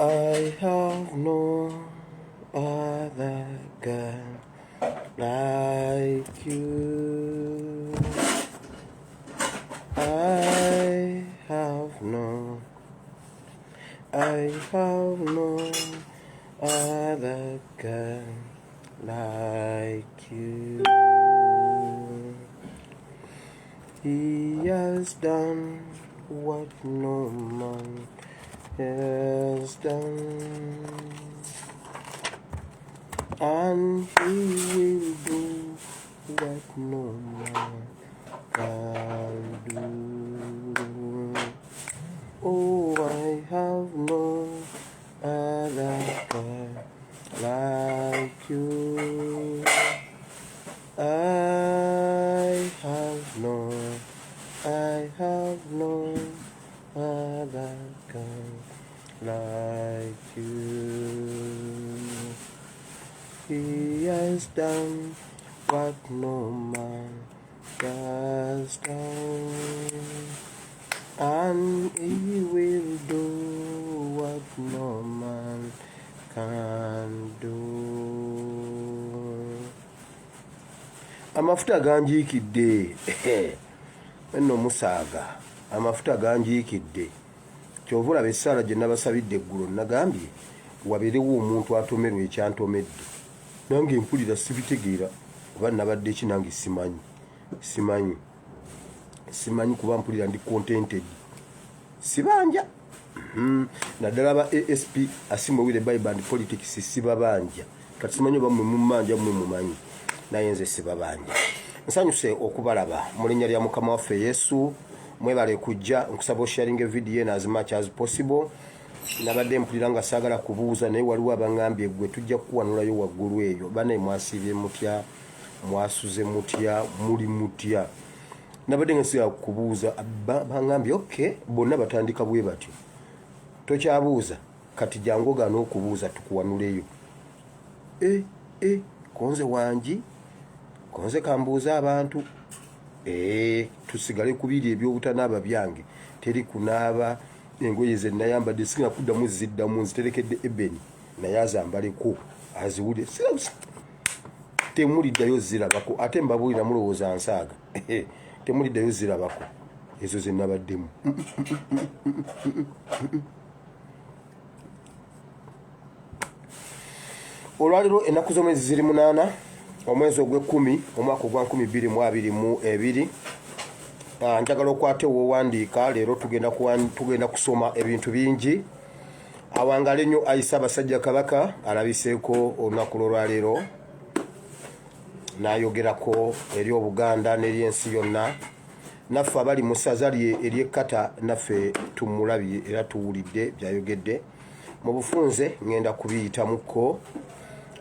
I have no other God like you. I have no other God like you. He has done what no man has done, and he will do what no man can do. Oh, I have no other God like you. I have no other God like you. He has done what no man has done, and he will do what no man can do. Amafuta ganjiikidde enno musaaga, amafuta ganjiikidde. Kyova olaba essaala gye nabasabidde eggulo nagambye wabeerewo omuntu atomerwa ekyantomedde, nange mpulira sibitegeera oba nabadde ki, nange simanyi kuba mpulira ndi contented, sibanja. Naddala ba ASP asimowire Bible and Politics sibabanja, kati simanyi oba mmwe mummanja mmwe mumanyi, naye nze sibabanja. Nsanyuse okubalaba mu linnya lya Mukama waffe Yesu. Mwebale kujja nkusaba sharing video as much as possible. Nabadde mpulira nga saagala kubuuza, naye waliwo abangambye gwe tujja kuwanulayo waggulu eyo. Bane mwasiibye mutya, mwasuze mutya, muli mutya. Nabadde nga siya kubuuza, bangambye okay, bonna batandika bwe batyo. Tokyabuuza, kati jangu gano okubuuza tukuwanuleyo. Konze wangi, konze kambuuza abantu. Tusigale kubiri ebyobutanaaba byange, teri kunaaba engoye ze nayambadde singa kuddamu ziddamu, nziterekedde ebeni naye azambaleko aziwulire, temuliddayo zirabako. Ate mbabuulira mulowooza nsaaga, temuliddayo zirabako ezo ze nabaddemu. Olwaliro ennaku z'omwezi ziri 8 omwezi ogw'Ekumi omwaka ogwa 2022. Njagala okwate wowandiika, leero tugenda kusoma ebintu bingi. Awangala ennyo Aisa Basajja Kabaka alabiseeko olunaku lw'olwaleero, n'ayogerako eri Obuganda n'eryensi yonna. Naffe abali mu ssaza lye ery'Ekkata naffe tumulabye era tuwulidde byayogedde. Mu bufunze ngenda kubiyitamuko.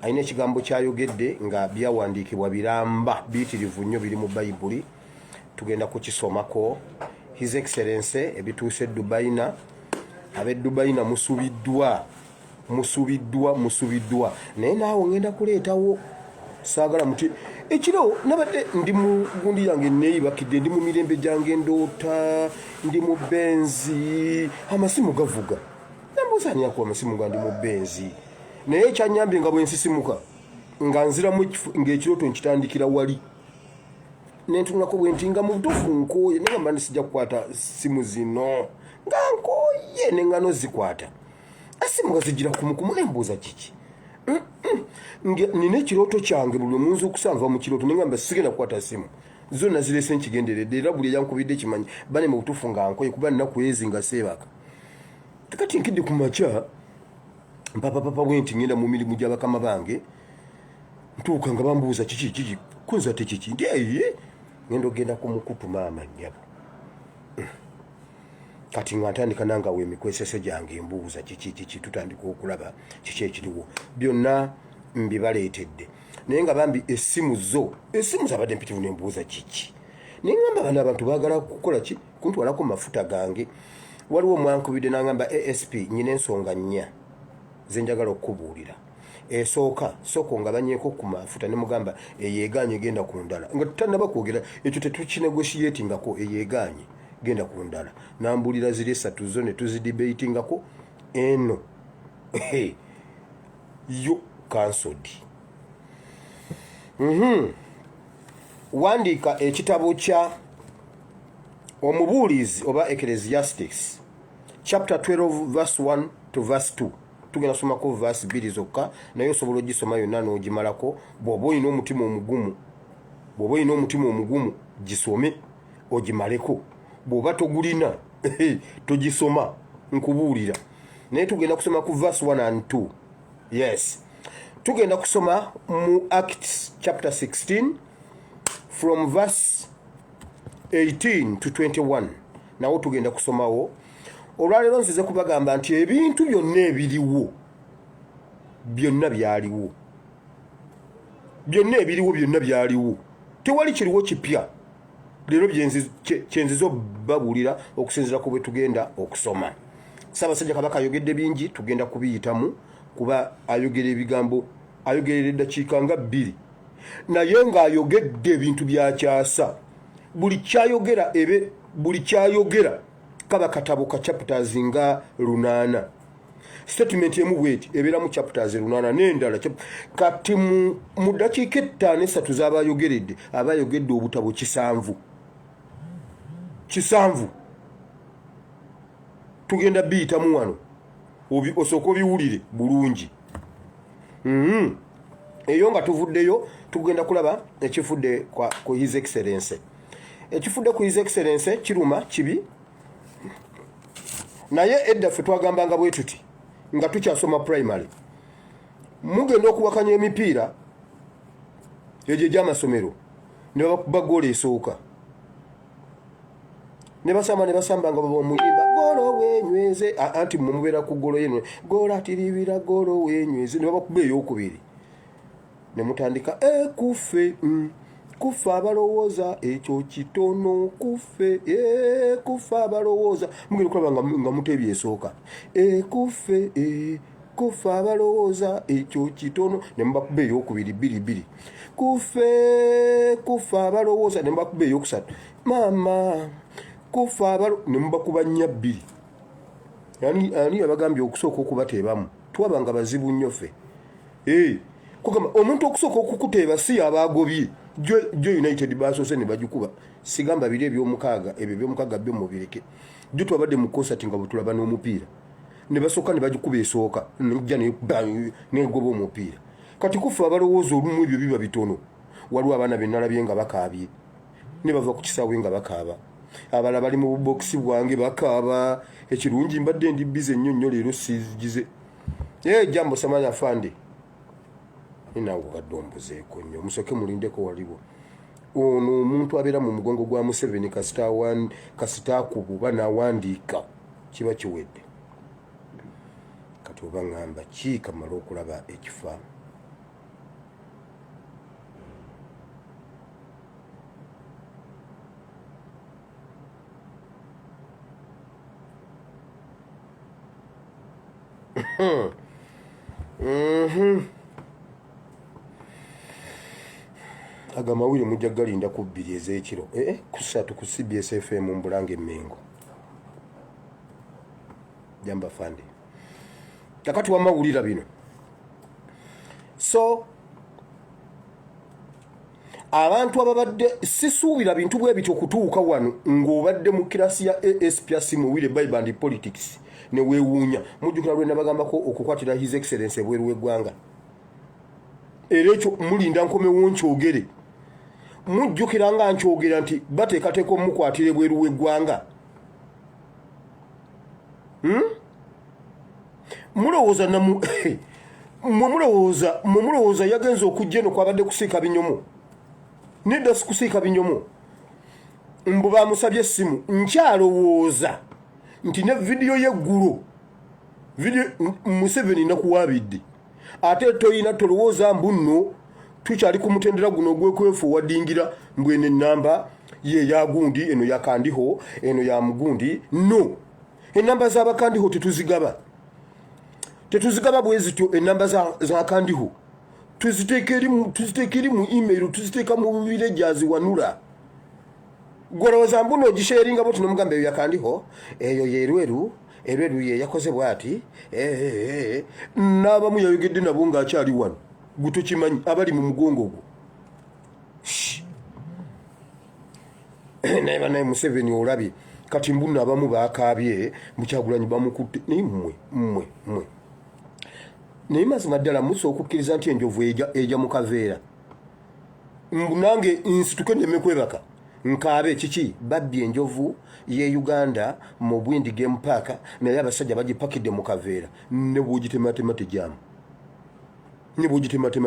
Alina ekigambo kyayogedde nga byawandiikibwa biramba biyitirivu nnyo, biri mu Bayibuli. Tugenda kukisomako. His Excellency ebituuse Dubaina. Abe Dubaina musubiddwa. Naye naawe ngenda kuleetawo, saagala muti ekiro nabadde ndi mu gundi yange neeyibakidde, ndi mu mirembe gyange ndoota, ndi mu benzi, amasimu gavuga. Nambuuza ani yakuwa amasimu nga ndi mu benzi. Naye ekyanyambye nga bwe nsisimuka nga nziramu ng'ekirooto nkitandikira wali. Nentunulako bwe nti nga mu butuufu nkooye, naye nga mba sijja kukwata simu zino nga nkooye n'engano zikwata. Asimu nga zigira kumukumu, ne mbuuza kiki. Nina ekirooto kyange buli omunsi okusanga mu kirooto, naye nga mba sigenda kukwata simu. Zonna zireese nkigenderedde, era buli eyankubidde kimanyi bane mu butuufu nga nkooye kuba nnaku ezi nga seebaka. Kati nkidde ku makya papa bwe nti ngenda mu mirimu gya bakama bange, ntuuka nga bambuuza kiki kunza te kiki, ndi ngenda ogenda ku mukutu maama nnyabo. Kati nga ntandika nanga w'emikwesese gyange embuuza kiki, tutandika okulaba kiki ekiriwo. Byonna mbibaleetedde, naye nga bambi essimu zabadde mpitivu nembuuza kiki. Naye ngamba bano abantu baagala kukola ki? Kuntwalako mafuta gange. Waliwo omwankubidde n'angamba ASP nyina ensonga 4 zenjagala okubuulira. Esooka nga banyeeko ku mafuta ne mugamba eyeeganye genda ku ndala. Nga tutannaba kwogera ekyo tetukinegotiatingako, eyeeganye genda ku ndala. Nambuulira ziri 3 zo ne tuzidebatingako eno yo cancelled. Wandiika ekitabo kya Omubuulizi oba Ecclesistes chapter 12 verse 1 to verse 2. Tugenda kusomako verse 2 zokka, naye osobola ogisoma yonna n'ogimalako. Bw'oba olina omutima omugumu gisome ogimaleko. Bw'oba togulina togisoma, nkubuulira. Naye tugenda kusoma ku verse 1 and 2. Yes, tugenda kusoma mu Acts chapter 16 from verse 18 to 21. Nawo tugenda kusomawo. Olwaleero nzize kubagamba nti ebintu byonna ebiriwo byonna byaliwo. Byonna ebiriwo byonna byaliwo. Tewali kiriwo kipya. Leero kyenzizo babuulira okusinziira ku bwe tugenda okusoma. Ssaabasajja Kabaka ayogedde bingi, tugenda kubiyitamu kuba ayogera ebigambo, ayogerera eddakiika nga 2. Naye ng'ayogedde ebintu byakyasa. Buli kyayogera kaba katabo ka chapters nga 8. Statement emu bweti ebeera mu chapters 8 n'endala. Kati mu dakiika 5-3 z'abayogeredde, abayogedde obutabo 7. Tugenda biyitamu wano osooka obiwulire bulungi. Eyo nga tuvuddeyo tugenda kulaba ekifudde ku His Excellency. Ekifudde ku His Excellency kiruma kibi, naye edda ffe twagambanga bwe tuti nga tukyasoma primary. Mugenda okuwakanya emipiira egyo egy'amasomero ne bakuba goolo esooka, ne basamba nga bamuyimba goolo weenyweze, anti mumubeera ku goolo yenwe goolo atiribira goolo weenyweze, ne bakuba ey'okubiri ne mutandika kufe abalowooza ekyo kitono kufe abalowooza. Mugenda kulaba nga muteebye esooka kufe abalowooza ekyo kitono, ne mubakuba ey'okubiri 2 kufe abalowooza, ne mubakuba ey'okusatu maama kufe ne mubakuba 2. Ani yabagambye okusooka okubateebamu? Twabanga bazibu nnyo ffe. Kugamba omuntu okusooka okukuteeba si abagobye. Jo United basoose ne bagikuba. Sigamba biri eby'omukaaga, ebyo eby'omukaaga byo mubireke. Jo twabadde mu concert nga butulaba n'omupiira, ne basooka ne bagikuba esooka, nejja negoba omupiira. Kati kufa abalowooza olumu ebyo biba bitono. Waliwo abaana be nalabye nga bakaabye, ne bava ku kisaawe nga bakaaba. Abalala bali mu bubokisi bwange bakaaba. Ekirungi mbadde ndi bize nnyo leero sigize. Jambo Samanya Fande. Ninawe kadde ombuzeeko nnyo, musooke mulindeko waliwo. Ono omuntu abeera mu mugongo gwa Museveni kasita akubu banaawandiika kiba kiwedde. Kati oba ngamba ki kamala okulaba ekifa? Agamawire mujja galinda ku 2 ez'ekiro ku 3 ku CBS FM Mbulange Mengo. Jamba Fande kakati wamawulira bino. So abantu ababadde sisuubira bintu bwe bityo kutuuka wano ng'obadde mu kirasi ya ASPC Muwire Bible and Politics ne weewuunya. Mujjukira lwe nabagambako okukwatira His Excellency ebweru w'eggwanga. Era ekyo mulinda nkomewo nkyogere. Mujjukira nga nkyogera nti bateekateeka omukwatira ebweru w'eggwanga. Mulowooza yagenza okujja eno kwabadde kusiika binyomo. Nedda sikusiika binyomo. Mbu bamusabye essimu. Nkyalowooza nti ne vidiyo y'eggulo Museveni nakuwaabidde. Ate toyina tolowooza mbu nno tukyali ku mutendera guno ogw'okwefuwadingira mbu eno ennamba ye yagundi, eno yakandiho, eno ya mugundi. No, ennamba z'abakandiho tetuzigaba bwe zityo. Ennamba za kandiho tuziteeka eri mu email, tuziteeka mu villages wanula. Gwolowooza mbu n'ogisharinga bwoti n'omugamba eyo yakandiho, eyo yerweru, erweru ye yakoze bwati n'abamu yayogedde nabo ng'akyali wano gutukimanyi abali mu mugongo gwo naye banaye Museveni olabye kati mbunna abamu baakaabye Kyagulanyi bamukutte naye mmwe naye mazima ddala musa okukkiriza nti enjovu eja mu kaveera nange nsituke nneme kwebaka nkaabe kiki babbye enjovu ye Uganda mu Bwindi Game Park naye abasajja bagipakidde mu kaveera ne bwogitematema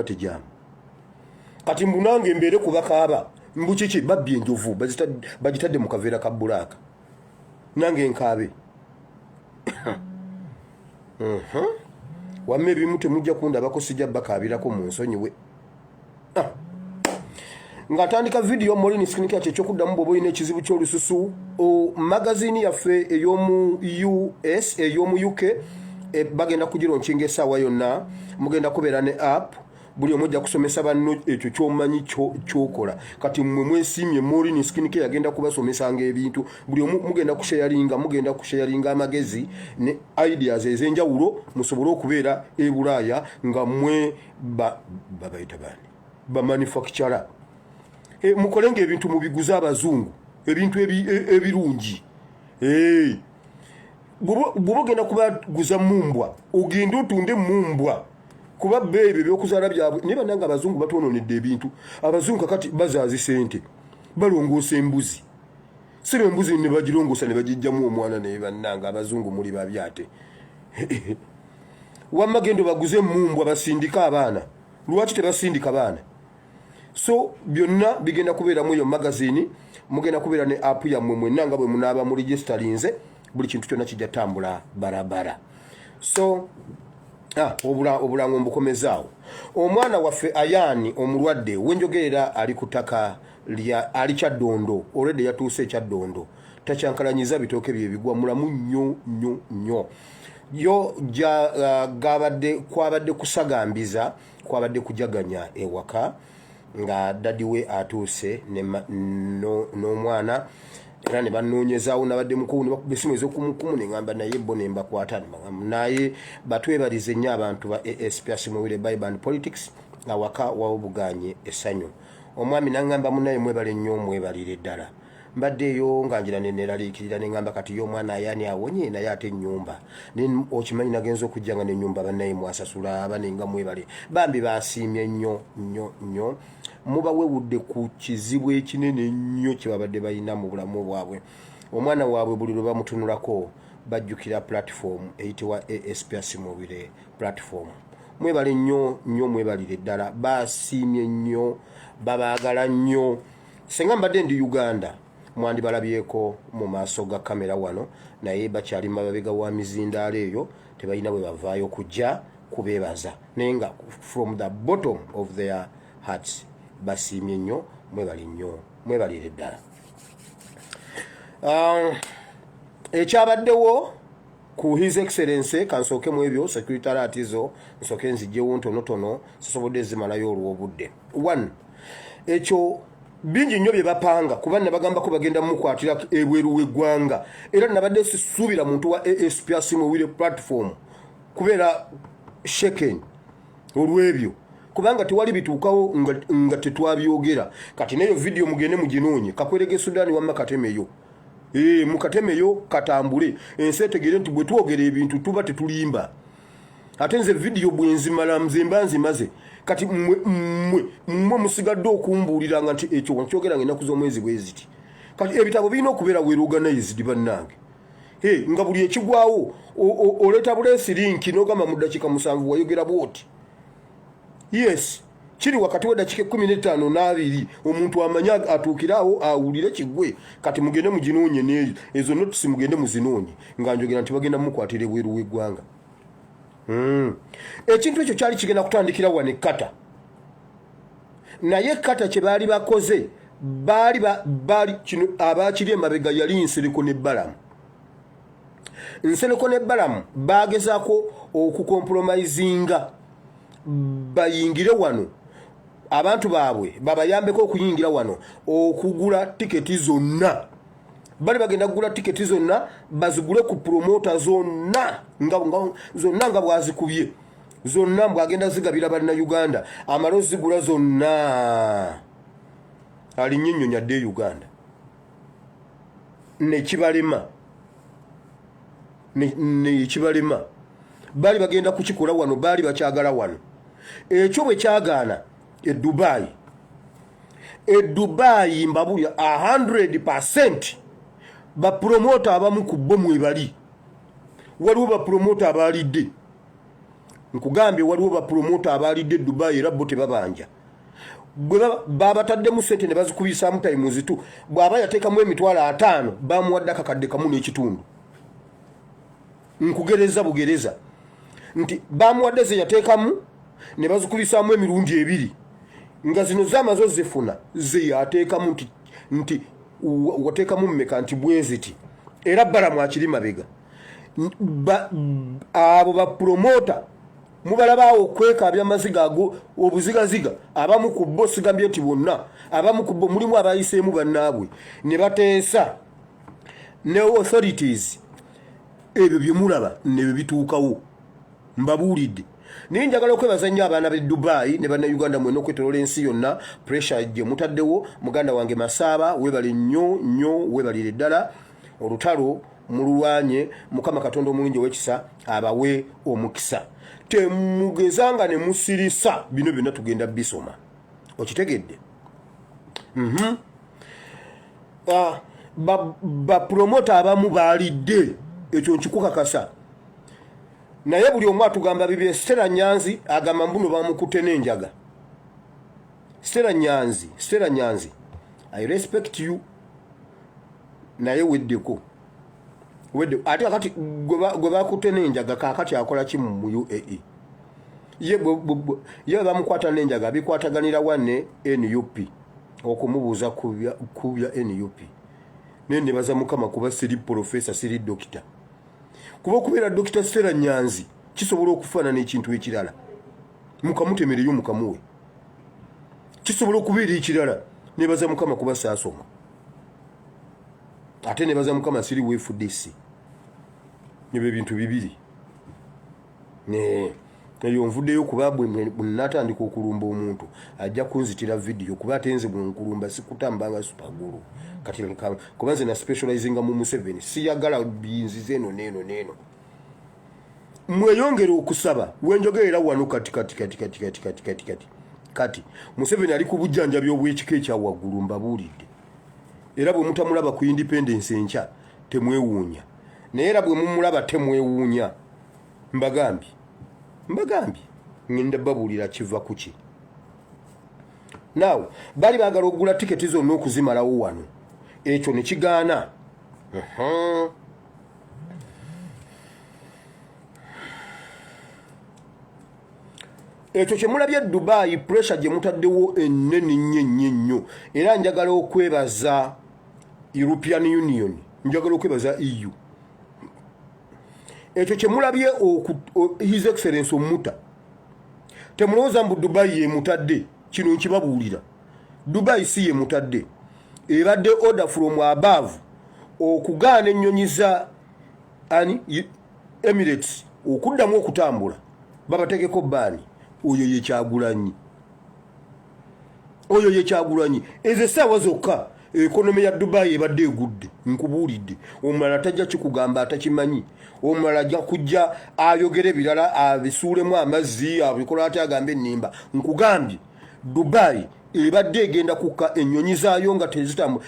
tejaamu kati mbunange mbeere kubakaaba mbukiki babbye enjovu bagitadde mu kaveera ka bbulaaka nange nkaabe wamme ebimu temujja kundabako sijja bakaabirako mu nsonyiwe nga tandika video molini skinika kyekyokudamu bwoba olina ekizibu ky'olususu magazini yaffe ey'omu US ey'omu UK bagenda kugironkinga essaawa yonna mugenda kubeera ne app buli omujja kusomesa banno ekyo kyomanyi kyokola kati mmwe mwesiimye molini skinika yagenda kubasomesanga ebintu buli omu mugenda kusharinga amagezi ne ideas ez'enjawulo musobole okubeera e Bulaaya nga mmwe babayita bani bamanufacturer mukolenga ebintu mubiguza abazungu ebintu ebirungi bwoba ogenda kubaguza mumbwa ogenda otunde mumbwa kuba bebe byokuzaala byabwe naye bannanga abazungu batwononedde ebintu abazungu kakati bazaazi sente balongoosa embuzi sebe embuzi ne bagirongoosa ne bagijjamu omwana naye bannanga abazungu muli babi ate wamma gendo baguze mumbwa basindika abaana lwaki tebasindika baana so byonna bigenda kubeeramu eyo magazini mugenda kubeera ne app yammwe mwenna nga bwe munaaba mu registerinze buli kintu kyonna kijja tambula barabara so obulango mbukomezaawo omwana waffe Ayani omulwadde wenjogerera ali ku ttaka ali Kyaddondo olwedde yatuuse Kyaddondo takyankalanyiza bitooke bye bigwa mulamu nnyo yo kwabadde kusagambiza kwabadde kujaganya ewaka nga dadi we atuuse n'omwana era ne banoonyezaawo nabadde mukulu ne bakuba essimu ez'okumukumu ne ngamba naye bo ne mbakwata naye batwebalize nnyo abantu ba ASPS Muwire Bible and Politics awaka wawobuganye essanyu omwami n'angamba munaye mwebale nnyo mwebalire ddala mbaddeeyo nga ngira neraliikirira ne ngamba kati yo omwana Ayani awonye naye ate ennyumba okimanyi nagenza okujja nga n'ennyumba bannaye mwasasula abanenga mwebale bambi basiimye nnyo muba wewudde ku kizibu ekinene nnyo kye babadde balina mu bulamu bwabwe omwana waabwe buli lwe bamutunulako bajjukira platform eyitibwa ASPS Muwire platform mwebale nnyo mwebalire ddala basiimye nnyo babaagala nnyo senga mbadde ndi Uganda mwandibalabyeko mu maaso ga kamera wano naye bakyali mabega wa mizindaalo eyo tebalina bwe bavaayo kujja kubeebaza naye nga from the bottom of their hearts basiimye nnyo mwebalire ddala ekyabaddewo ku His Excellency kansooke mu ebyo secretariat zo nsooke nzijjewo ntonotono sisobodde zimalayo olw'obudde 1 ekyo bingi nnyo bye bapanga kuba nabagambako bagenda mukwatira ebweru w'eggwanga era nabadde sisuubira muntu wa ASPS Muwire platform kubeera shaken olw'ebyo kubanga tewali bituukawo nga tetwabyogera kati neyo video mugende muginoonye kakwerege Sudani wamma katemeyo mukatemeyo katambule ensi etegere nti bwe twogera ebintu tuba tetulimba ate nze video bwenzimala nzimaze kati mmwe musigadde okumbuuliranga nti ekyo nkyogera ng'ennaku z'omwezi bweziti kati ebitabo birina okubeera weorganized bannange nga buli ekigwawo oleeta buleesi linki n'ogamba mu ddakiika 7 wayogera bwoti yes kiri wakati w'eddakiika 15 n'abiri omuntu amanya atuukiraawo awulire kigwe kati mugende muginoonye n'eyo ezo notisi mugende muzinoonye nga njogera nti bagenda mukwatira ebweru w'eggwanga ekintu ekyo kyali kigenda kutandikira wano ekkata naye ekkata kye baali bakoze baali kino abakiri emabega yali Nsereko ne Balamu bagezaako okukompromisinga bayingire wano abantu baabwe babayambeko okuyingira wano okugula tiketi zonna bali bagenda kugula tiketi zonna bazigule ku promoter zonna nga bwazikubye zonna bwagenda zigabira bannayuganda amalo zigula zonna alinnyonnyonya dde Uganda nekibalema bali bagenda kukikola wano bali bakyagala wano ekyo bwe kyagaana Dubai mbabulya 100% bapromota abamu ku bo mwebali waliwo bapromota abalidde nkugambye waliwo bapromota abalidde Dubai era bo tebabanja babataddemu sente ne bazikubisaamu times tu bw'aba yateekamu emitwalo 5 bamuwadde akakadde kamu n'ekitundu nkugereza bugereza nti bamuwadde ze yateekamu ne bazikubisaamu emirundi 2 nga zino zamazo zifuna ze yateekamu nti wateekamu mmeka nti bweziti era balamu akiri mabega abo bapromota mubalabaawo okwekaabya amaziga ago obuzigaziga abamu ku bo sigambye nti bonna abamu ku bo mulimu abayiseemu bannaabwe ne bateesa ne authorities ebyo bye mulaba ne bituukawo mbabuulidde naye njagala okwebaza nnyo abaana b'e Dubai ne bannayuganda mwena okwetoloola ensi yonna pressure gye mutaddewo muganda wange Masaaba webale nnyo webalire ddala olutalo mululwanye Mukama Katonda omulungi ow'ekisa abawe omukisa temugezanga ne musirisa bino byonna tugenda bisoma okitegedde bapromota abamu baalidde ekyo nkikukakasa naye buli omu atugamba bibye Stella Nyanzi agamba mbuno bamukutte n'enjaga Stella Nyanzi I respect you naye weddeko ate akati gwe bakutte n'enjaga kakati akola kimu mu UAE ye bamukwata n'enjaga bikwataganira wane NUP okumubuuza kubya NUP ne baza Mukama kuba siri professor siri doctor kuba okubeera Dr. Stella Nyanzi kisobola okufaanana ekintu ekirala mukamutemereyo mukamuwe kisobola okubeera ekirala nebaza Mukama kuba saasoma ate nebaza Mukama siri weefudisi nebe bintu bibiri eyo nvuddeyo kuba bwe natandika okulumba omuntu ajja kunzitira video kuba atenze bwenkulumba sikutambanga supagulu kati kuba nze na specializinga mu Museveni siyagala binzize eno neeno mweyongere okusaba wenjogerera wano kati Museveni ali ku bujjanjabi obw'ekika ekya waggulu mbabuulidde era bwe mutamulaba ku independence enkya temwewuunya naye era bwe mumulaba temwewuunya mbagambye ngenda babuulira kiva kuki naw bali baagala okugula tiketi zonna okuzimalawo wano ekyo ne kigaana ekyo kyemulabye Dubai pressure gye mutaddewo ennene nnyo era njagala okwebaza European Union njagala okwebaza EU ekyo kyemulabye His Excellency omuta temulowooza mbu Dubai ye mutadde kino nkibabuulira Dubai si ye mutadde ebadde order from above okugaana ennyonyi za Emirates okuddamu okutambula babategeko bbaani oyo ye Kyagulanyi ezo essaawa zokka ekonomi ya Dubai ebadde egudde nkubuulidde omulala tajja kikugamba atakimanyi omulala ajja kujja ayogere ebirala abisuulemu amazzi abikola ate agambe ennimba nkugambye Dubai ebadde egenda kukka ennyonyi zaayo nga tezitambula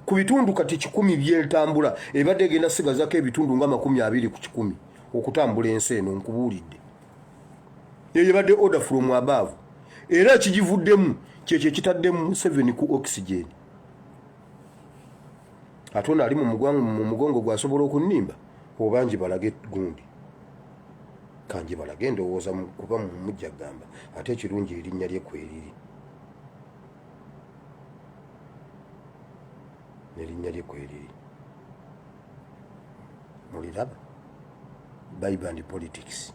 ku bitundu kati 100 byetambula ebadde egenda sigazako ebitundu nga 20 ku 100 okutambula ensi eno nkubuulidde eyo ebadde order from above era ekigivuddemu kyekyo ekitaddemu 7 ku oxygen atona ali mu mugongo gwasobola okunnimba obanji balage gundi kanji balage ndowooza kuba mu mujja gamba ate ekirungi erinnya lye kweriri nerinnya lye kweriri muliraba Bible and politics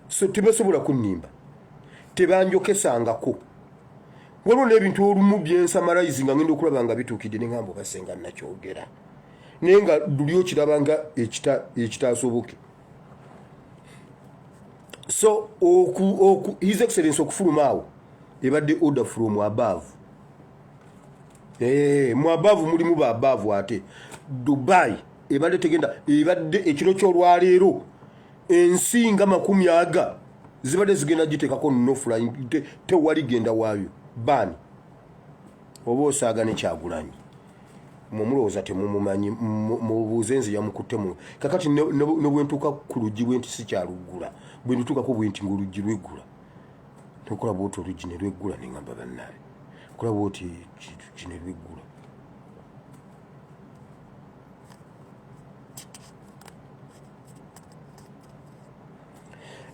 so tebasobola kunnimba tebanjokesangako waliwo n'ebintu olumu byensamalize nga ngenda okulaba nga bituukidde ne ngamba obasenga nakyogera naye nga luli okiraba nga ekitaasoboke. So his excellence okufuluma awo ebadde order from above. Mu above mulimu ba above ate Dubai ebadde tegenda ebadde ekiro ky'olwaleero ensi nga 40 zibadde zigenda gitekako no flying tewali genda waayo bani oba osaaga ne Kyagulanyi mumulowooza temumumanyi mubuuze nzi yamukutte mu kakati ne bwentuuka ku luggi bwenti si kyaluggula bwe ntuukako bwenti ng'oluggi lweggula tokola bwoti oluggi ne lweggula ne ngamba bannaye kola bwoti kine lweggula.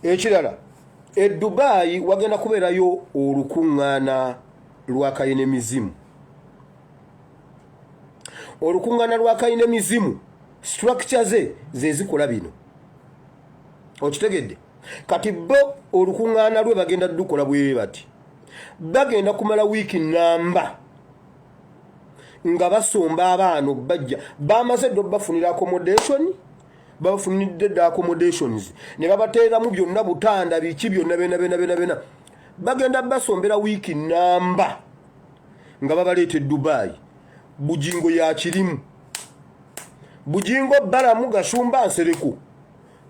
Ekirala Dubai wagenda kubeerayo olukuŋŋaana lwa kayinemizimu. Olukuŋŋaana lwa kayinemizimu structure ze zikola bino okitegedde kati bo olukuŋŋaana lwe bagenda dukola bwe bati bagenda kumala wiiki namba nga basomba abaana bajja bamaze ddo bafunira accommodation bafunidde da accommodations ne babateeramu byonna butanda biki byonna bena bagenda basombera wiiki namba nga babaleete Dubai bujingo ya kirimu bujingo balamu gashumba nsereko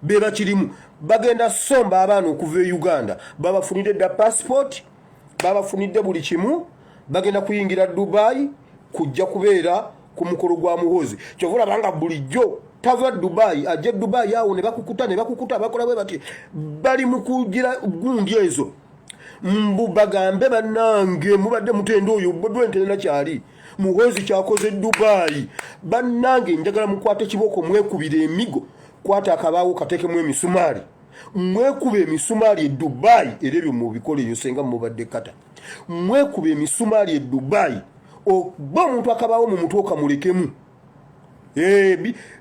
beba kirimu bagenda somba abaana okuva e Uganda babafunidde da passport babafunidde buli kimu bagenda kuyingira Dubai kujja kubeera ku mukolo gwa muhozi kyovula banga bulijjo tava Dubai aje Dubai awo ne bakukuta bakola bwe bati bali mukugira gundi ezo mbu bagambe bannange mubadde mutendo oyo bwe ntenera kyali muhozi kyakoze Dubai bannange njagala mukwate kiboko mwekubire emigo kwata akabaawo katekemu emisumaali mwekube emisumaali e Dubai era ebyo mu bikole eyo senga mubadde kata mwekube emisumaali e Dubai oba omuntu akabaawo mu mutwe okamulekemu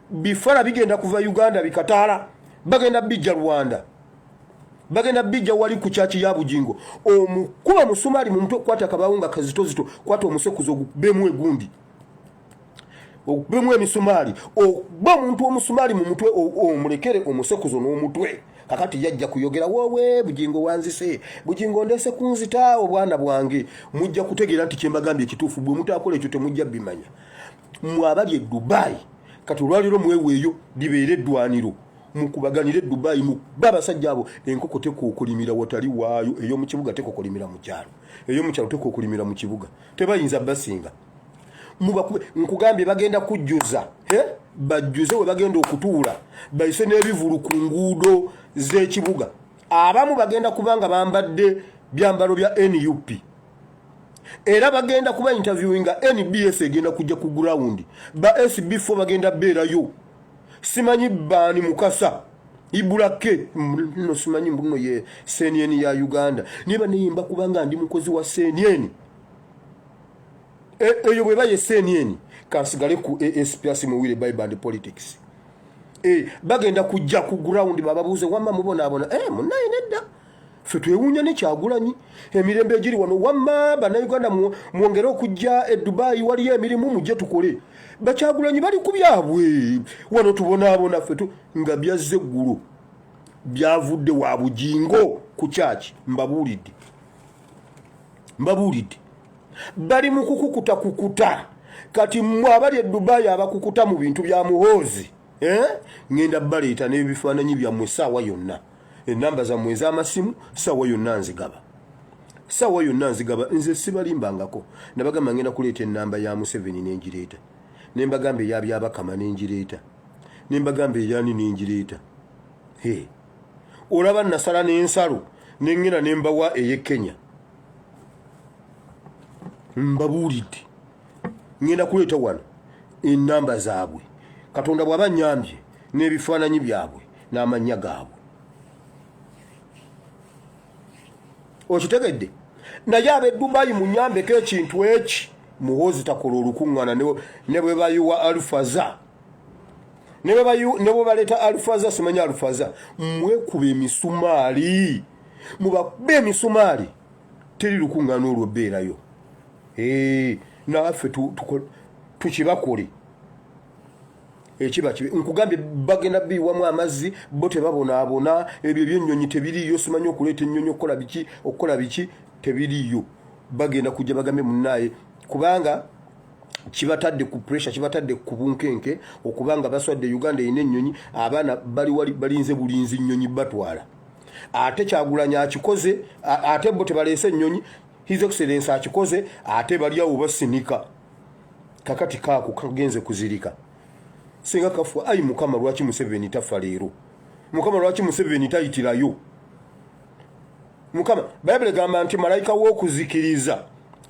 bifala bigenda kuva Uganda bikataala bagenda bijja Rwanda bagenda bijja wali ku chachi ya bujingo omukuba musumaali mu mutwe kwata akabaawo nga kazitozito kwata omusekuzo bemu egundi okubemu emisumaali oba omuntu omusumaali mu mutwe omulekere omusekuzo n'omutwe kakati yajja kuyogera wowe bujingo wanzise bujingo ndese kunzita obwana bwange mujja kutegeera nti kyembagambye ekituufu bwe mutakola ekyo temujja bimanya mwabali e Dubai kati olwaliro mweweeyo libeere eddwaniro mukubaganire Dubai mu babasajja abo enkoko tekookolimira watali waayo eyo mu kibuga tekookolimira mu kyalo eyo mu kyalo tekookolimira mu kibuga tebayinza basinga mubakube nkugambye bagenda kujjuza bajjuze we bagenda okutuula bayise n'ebivulu ku nguudo z'ekibuga abamu bagenda kubanga bambadde byambalo bya NUP era bagenda kuba interviewinga NBS egenda kujja ku ground ba SB4 bagenda beerayo simanyi bani mukasa ibulake no simanyi mbuno ye CNN ya Uganda niba niyimba kubanga ndi mukozi wa CNN eyo bwe baye CNN kansigale ku SPS muwire by band politics bagenda kujja ku ground bababuze wamma mubona munaye nedda fe twewunya ne Kyagulanyi emirembe egiri wano wamma bana Uganda mwongere okujja e Dubai wali emirimu mujje tukole Bakyagulanyi bali ku byabwe wano tubona fe nga byazze ggulo byavudde wa bujingo ku church mbabulidde bali mukukukuta kati mwabali e Dubai abakukuta mu bintu bya muhozi ngenda baleeta n'ebifaananyi byammwe saawa yonna enamba zammwe ez'amasimu saawa yonna nzigaba nze sibalimbangako nabagamba ngenda kuleeta ennamba ya Museveni n'engireeta nembagamba eyabyabakama n'engireeta nembagamba eyani n'engireeta olaba nasala n'ensalo nengenda nembawa ey'e Kenya mbabuulidde ngenda kuleeta wano ennamba zaabwe Katonda bw'abanyambye n'ebifaananyi byabwe n'amannya gaabwe okitegedde naye ab'e Dubai munyambeko ekintu eki muhozi takola olukuŋŋaana ne bwe bayiwa Alfaza ne bwe baleeta Alfaza simanyi Alfaza mwekuba emisumaali mubakube emisumaali teri lukuŋŋaana olwo bbeerayo naffe tukibakole ekiba kibi nkugambye bagenda biwamu amazzi bo tebabonaabona ebyo by'ennyonyi tebiriyo simanyi okuleeta ennyonyi okukola biki tebiriyo bagenda kujja bagambe munnaye kubanga kibatadde ku pressure kibatadde ku bunkenke okubanga baswadde Uganda ine ennyonyi abaana balinze bulinzi ennyonyi batwala ate Kyagulanyi akikoze ate bo tebaleese ennyonyi His Excellency akikoze ate baliawo basinika kakati kaako kagenze kuzirika singa kafu ayi Mukama lwaki Museveni tafa leero Mukama lwaki Museveni tayitirayo Mukama Bible gamba nti malayika w'okuzikiriza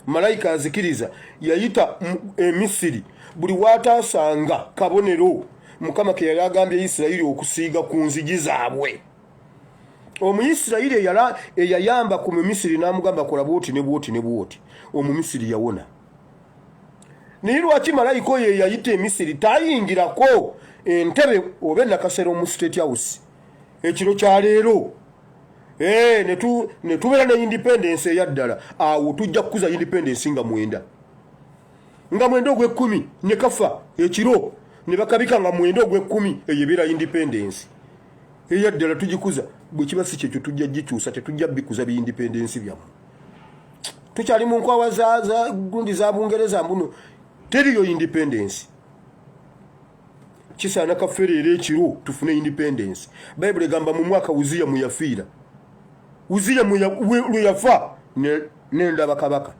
malayika azikiriza yayita Misiri buli watasanga kabonero Mukama ke yali agambye Isirayiri okusiiga ku nzigi zaabwe Omuyisirayiri eyayamba ku Misiri n'amugamba kola bwoti ne bwoti ne bwoti Omumisiri yawona naye lwaki malayika oyo yayita Misiri tayingirako entebe oba nakasero mu State House ekiro kya leero ne tubeera ne independence eyaddala awo tujja kukuza independence nga mwenda ogw'ekkumi ne kafa ekiro ne bakabika nga mwenda ogw'ekkumi eyebeera independence eyaddala tugikuza bwe kiba si kyekyo tujja gikyusa tetujja bikuza bi independence byamu tukyali mu nkwawa za gundi za Bungereza mbuno teriyo independence kisaana kafeerera ekiro tufune independence Bible egamba mu mwaka Uziya muyafiira Uziya luyafa nendaba kabaka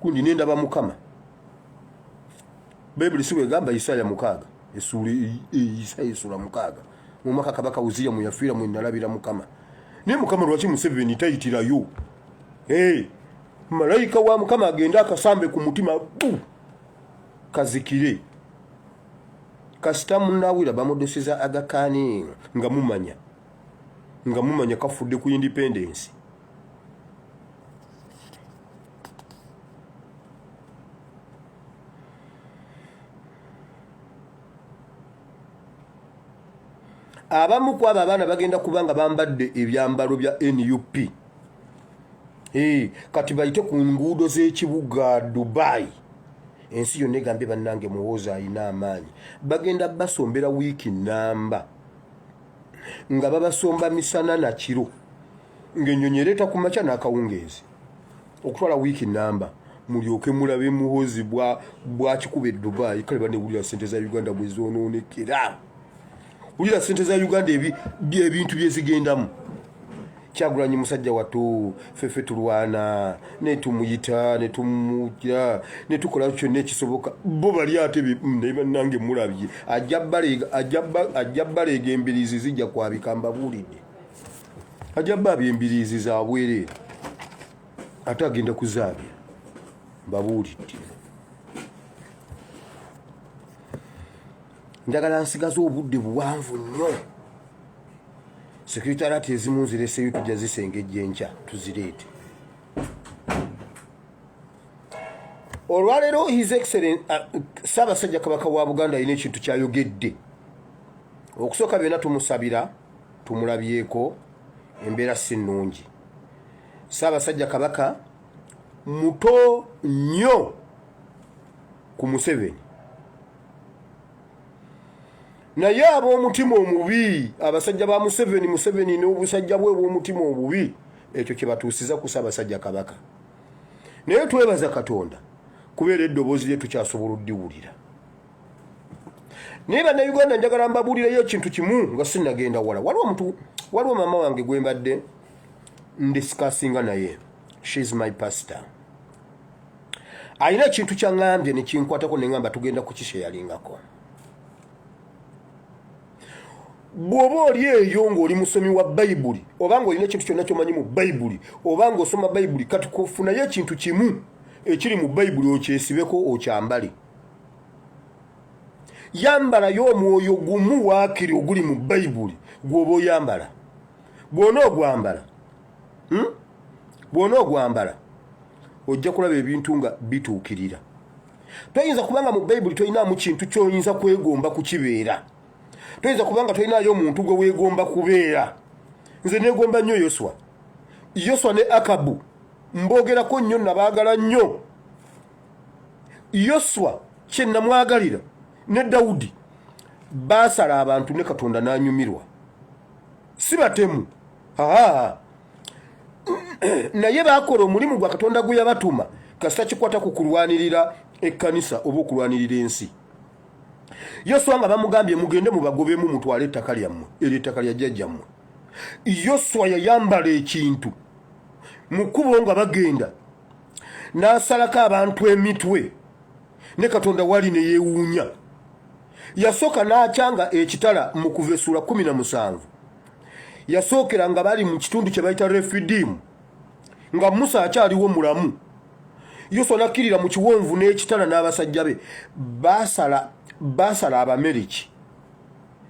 gundi nendaba Mukama Bible siwe egamba Isaya 6 Isaya 6 mu mwaka kabaka Uziya muyafiira mwenalabira Mukama ne Mukama lwaki Museveni tayitirayo malayika wa Mukama agenda akasambe ku mutima kazikire kasita munawira bamudosiza agakani nga mumanya kafudde ku independence abamu kwaba abaana bagenda kubanga bambadde ebyambalo bya NUP kati bayite ku nguudo z'ekibuga Dubai ensi yonna egambye bannange muwooza ayina amaanyi bagenda basombera wiiki namba nga babasomba misana na kiro ng'ennyonyi ereeta ku makya n'akawungeezi okutwala wiiki namba mulyoke mulabe muhoozi bwa kikuba Dubai kale banewulira ssente za Uganda bwe zoonoonekera wulira ssente za Uganda ebintu byezigendamu Kyagulanyi musajja wattu fefe tulwana netumuyita netumujja netukola kyonna ekisoboka bo bali ate bannange mulabye ajja baleega embiriizi zijja kwabika mbabuulidde ajja baabya embiriizi za bwereere ate agenda kuzaabya mbabuulidde njagala nsigaza obudde buwanvu nnyo Secretariat ezimu nzireseyo tujja zisengejja enkya tuzireete olwaleero His Excellency Ssaabasajja Kabaka wa Buganda alina ekintu kyayogedde okusooka byonna tumusabira tumulabyeko embeera si nnungi Ssaabasajja Kabaka muto nnyo ku Museveni naye ab'omutima omubi abasajja ba Museveni n'obusajja bwe bw'omutima obubi ekyo kye batuusiza ku Ssaabasajja Kabaka naye twebaza Katonda kubeera eddoboozi lye tukyasobola oddiwulira naye bannayuganda njagala mbabuulireyo ekintu kimu nga sinnagenda wala waliwo maama wange gwe mbadde ndisikasinga naye she's my pastor alina ekintu kyaŋŋambye ne kinkwatako ne ŋŋamba tugenda kukisheyalingako bw'oba oli eyo ng'oli musomi wa Bayibuli obanga olina ekintu kyonna ky'omanyi mu Bayibuli obanga osoma Bayibuli kati kofunayo ekintu kimu ekiri mu Bayibuli okyesibeko okyambale yambalayo omwoyo gumu waakiri oguli mu Bayibuli gw'oba oyambala bw'ona ogwambala ojja kulaba ebintu nga bituukirira toyinza kubanga mu Bayibuli toyinaamu kintu ky'oyinza kwegomba kukibeera toyinza kubanga toyinaayo omuntu gwe weegomba kubeera nze neegomba nnyo Yoswa ne Akabu mboogerako nnyo nabaagala nnyo Yoswa kye namwagalira ne Dawudi baasala abantu ne Katonda n'anyumirwa. Si batemu. Naye baakola omulimu gwa Katonda gwe yabatuma kasita kikwata ku kulwanirira ekkanisa oba okulwanirira ensi. Yoswa nga bamugambye mugende mu bagobemu mutwale ettaka lyammwe, eryo ettaka lya jjajjammwe. Yoswa yayambala ekintu mu kkubo nga bagenda n'asalako abantu emitwe ne Katonda wali ne yeewuunya. Yasooka n'akyanga ekitala mu Kuva 17. Yasookera nga bali mu kitundu kye bayita Refidimu nga Musa akyaliwo mulamu. Yoswa n'akkirira mu kiwonvu n'ekitala n'abasajja be baasala Abameriki.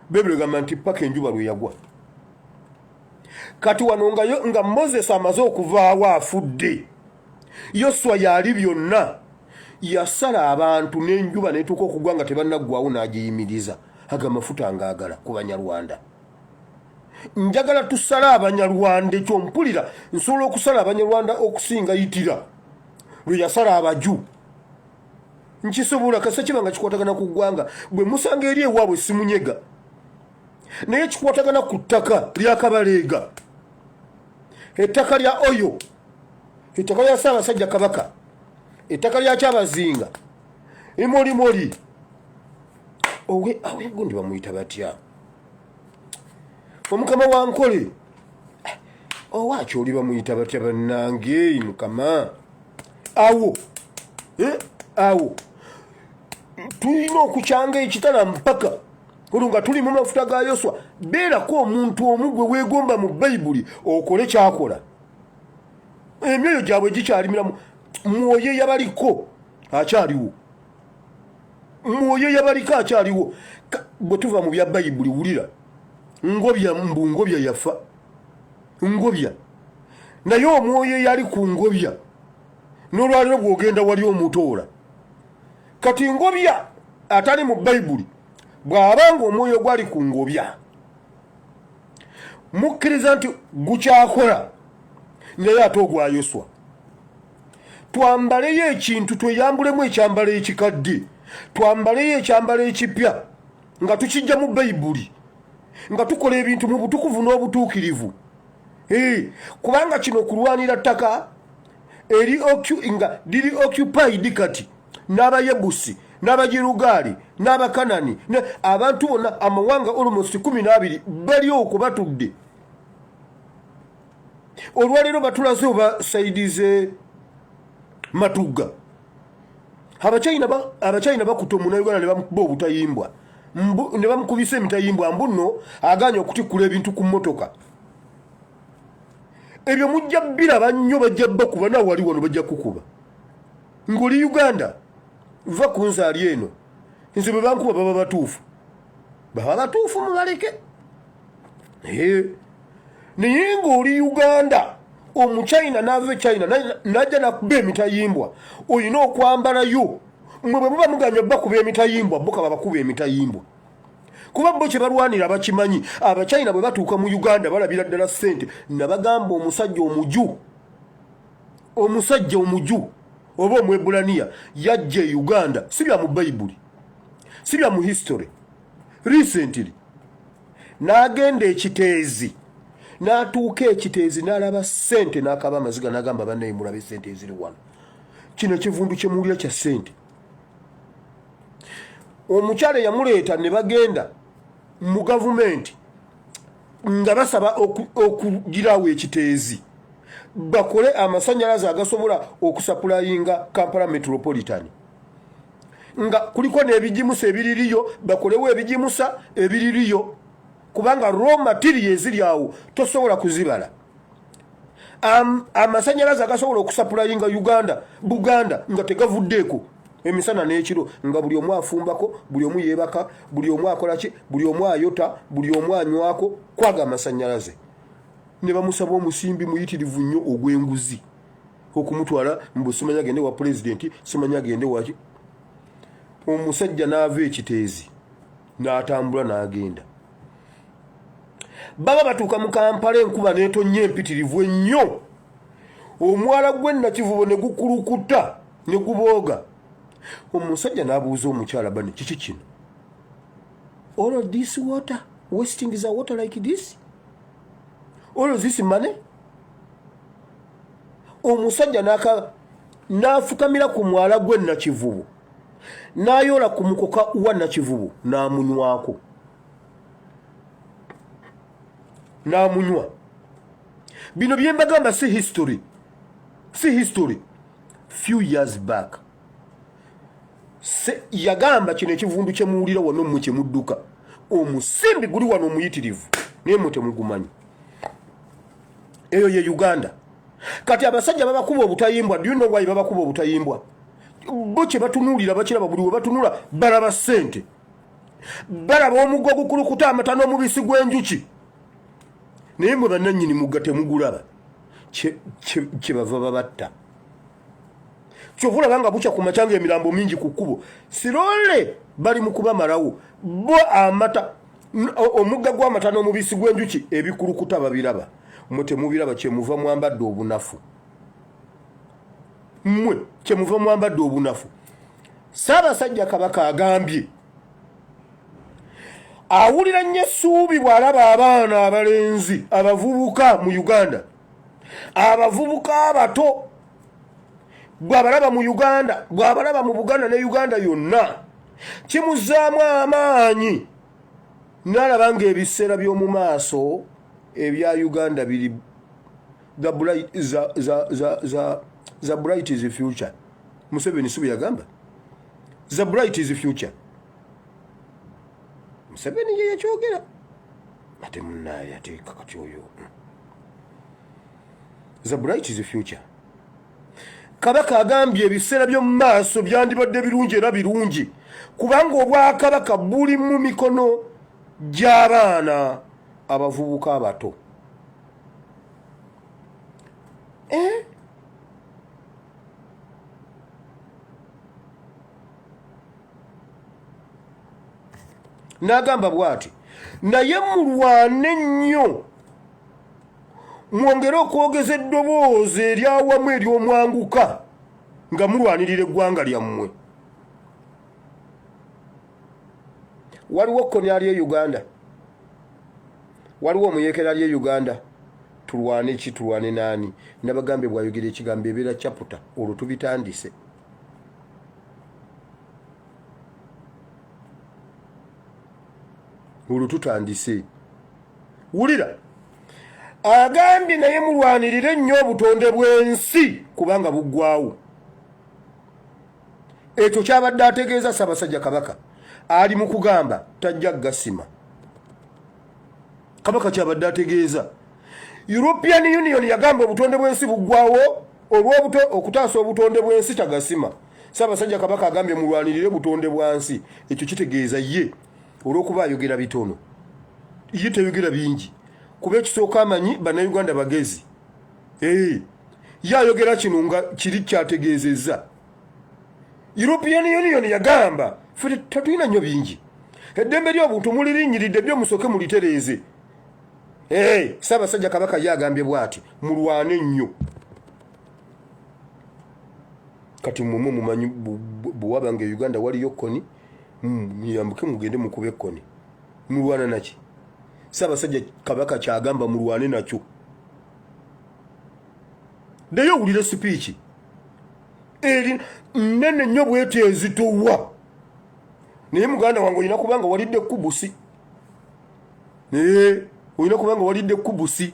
Bibuli egamba nti paka enjuba lwe yagwa. Kati wano nga Moses amaze okuvaawo afudde, Yoswa yali byonna yasala abantu n'enjuba n'etuuka okugwa nga tebannaggwawo n'agiyimiriza. Aga mafuta ngaagala ku Banyarwanda. Njagala tusala Abanyarwanda, ekyo mpulira nsobola okusala Abanyarwanda okusinga Yitira lwe yasala Abaju. Nkisobola kasa kiba nga kikwatagana ku ggwanga bwe musanga eri ewaabwe simunyega, naye kikwatagana ku ttaka lya Kabaleega, ettaka lya Oyo, ettaka lya Ssaabasajja Kabaka, ettaka lya Kyabazinga, Emolimoli, awe gundi bamuyita batya, Omukama wa Nkole, owaki oli bamuyita batya bannange Mukama? Awo tulina okukyanga ekitala mpaka olwo tuli mu mafuta ga Yoswa. Beerako omuntu omu gwe weegomba mu Bayibuli okole kyakola. Emyoyo gyabwe gikyalimiramu. Mwoyo yabaliko akyaliwo. Mwoyo yabaliko akyaliwo. Bwe tuva mu bya Bayibuli wulira. Ngobya yafa. Ngobya. Naye omwoyo yali ku ngobya. N'olwaliro bw'ogenda wali omutoola. Kati ngobya atali mu Bayibuli bw'abanga omwoyo gwali ku ngobya, mukkiriza nti gukyakola, naye ate ogwa Yoswa. Twambaleyo ekintu, tweyambulemu ekyambalo ekikadde, twambaleyo ekyambalo ekipya nga tukijja mu Bayibuli, nga tukola ebintu mu butukuvu n'obutuukirivu. Kubanga kino kulwanira ttaka nga liri occupied kati n'Abayebusi n'Abagirugaali n'Abakanani, abantu bonna amawanga almost 12 bali okwo batudde. Olwaleero batulaze oba saidize Matugga. Abachina bakuta Omunnayuganda ne bamukuba obutayimbwa, ne bamukubisa emitayimbwa, mbuno aganya okutikkula ebintu ku mmotoka. Ebyo mujja biraba nnyo, bajja bakuba, nawe wali wano bajja kukuba. Ng'oli Uganda, va ku nzaali eno, nze bwe bankuba baba batuufu. Baba batuufu mubaleke. Naye ng'oli Uganda, Omuchina n'ava China n'ajja nakuba emitayimbwa, olina okwambalayo. Mmwe bwe muba muganya bakuba emitayimbwa, bo kaba bakuba emitayimbwa. Kuba bo kye balwanira bakimanyi. Abachina bwe batuuka mu Uganda balabira ddala ssente. Nabagamba omusajja omuju oba Omwebulaniya yajja e Uganda, si bya mu Bayibuli, si bya mu history. Recently n'agenda ekiteezi, n'atuuka ekiteezi n'alaba ssente n'akaba amaziga, n'agamba bannaye mulabe ssente eziri wano. Kino kivundu kye muwulira kya ssente. Omukyala yamuleeta ne bagenda mu gavumenti nga basaba okugirawo ekiteezi bakole amasannyalaze agasobola okusapulayinga Kampala Metropolitan. Nga kuliko n'ebijimusa ebiririyo, bakolewo ebijimusa ebiririyo, kubanga raw material eziri awo tosobola kuzibala. Amasannyalaze agasobola okusapulayinga Buganda nga tegavuddeeko emisana n'ekiro, nga buli omu afumbako, buli omu yeebaka, buli omu akola ki, buli omu ayota, buli omu anywako kwaga amasannyalaze. Ne bamusaba omusimbi muyitirivu nnyo ogw'enguzi okumutwala mbu simanya agende wa pulezidenti, simanya agende waki. Omusajja n'ava ekiteezi n'atambula n'agenda. Baba batuuka mu Kampala, enkuba n'etonnya empitirivu ennyo, omwala gw'e Nakivubo ne gukulukuta ne gubooga. Omusajja n'abuuza omukyala bane kiki kino? All of this water, wasting the water like this? All of this money? Omusajja n'afukamira ku mwala gwe Nakivubu, n'ayoola ku mukoka wa Nakivubu n'amunywako. N'amunywa. Bino bye mbagamba si history. Si history. Few years back. Yagamba kino ekivundu kye muwulira wano mu kye mudduka. Omusimbi guli wano omuyitirivu. Naye mwe temugumanyi. Eyo ye Uganda. Kati abasajja babakuba obutayimbwa. Do you know why babakuba obutayimbwa? Bo kye batunuulira bakiraba buli we batunula balaba ssente. Balaba omuggo ogukulukuta amata n'omubisi gw'enjuki. Naye mwe bannannyini mugga temugulaba. Kye bava babatta. Kyova olaba bukya ku makya ng'emirambo mingi ku kkubo. Sirole bali mu kubamalawo. Bo amata omugga gw'amata n'omubisi gw'enjuki ebikulukuta babiraba. Mwe temubiraba kyemuva mwambadde obunafu. Mwe kyemuva mwambadde obunafu. Ssaabasajja Kabaka agambye awulira nnyo essuubi bw'alaba abaana abalenzi abavubuka mu Uganda. Abavubuka abato bw'abalaba mu Uganda, bw'abalaba mu Buganda ne Uganda yonna, kimuzzaamu amaanyi. N'alaba ng'ebiseera by'omu maaso ebya Uganda biri the bright is the future. Museveni si bwe yagamba? The bright is the future. Museveni ye yakyogera. Ate munnaye ateeka kati oyo. The bright is the future. Kabaka agambye ebiseera by'omu maaso byandibadde birungi era birungi, kubanga obwakabaka buli mu mikono gy'abaana abavubuka abato. N'agamba bw'ati, naye mulwane nnyo mwongere okwogeza eddoboozi eryawamu ery'omwanguka nga mulwanirira eggwanga lyammwe. Waliwo kkoni ali e Uganda, waliwo omuyeekera ali e Uganda. Tulwane ki? Tulwane naani? Nabagambe bw'ayogera ekigambo ebeera kyaputa, olwo tubitandise. Olwo tutandise. Wulira, agambye naye mulwanirire nnyo obutonde bw'ensi kubanga buggwawo. Ekyo kyabadde ategeeza Ssaabasajja Kabaka ali mu kugamba tajja gasima. Kabaka kyabadde ategeeza. European Union yagamba obutonde bw'ensi buggwawo okutaasa obutonde bw'ensi tagasima. Ssaabasajja Kabaka agambye mulwanirire butonde bwansi. Ekyo kitegeeza ye olw'okuba ayogera bitono, ye teyogera bingi. Kuba ekisooka amanyi bannayuganda bagezi. Ye ayogera kino nga kiri kyategeezezza. European Union yagamba ffe tetulina nnyo bingi, eddembe ly'obuntu mulirinyiridde byo musooke mulitereeze. Ssaabasajja Kabaka ye agambye bw'ati, mulwane nnyo. Kati mmwe mumanyi bw'waba nga Uganda waliyo kkoni, muyambuke mugende mukube ekkoni. Mulwana naki? Ssaabasajja Kabaka kyagamba mulwane nakyo. Naye owulira sipiiki eri nnene nnyo bw'eti ezitowa. Naye muganda wange olina kubanga walidde kubusi. Olina kubanga walidde kubusi.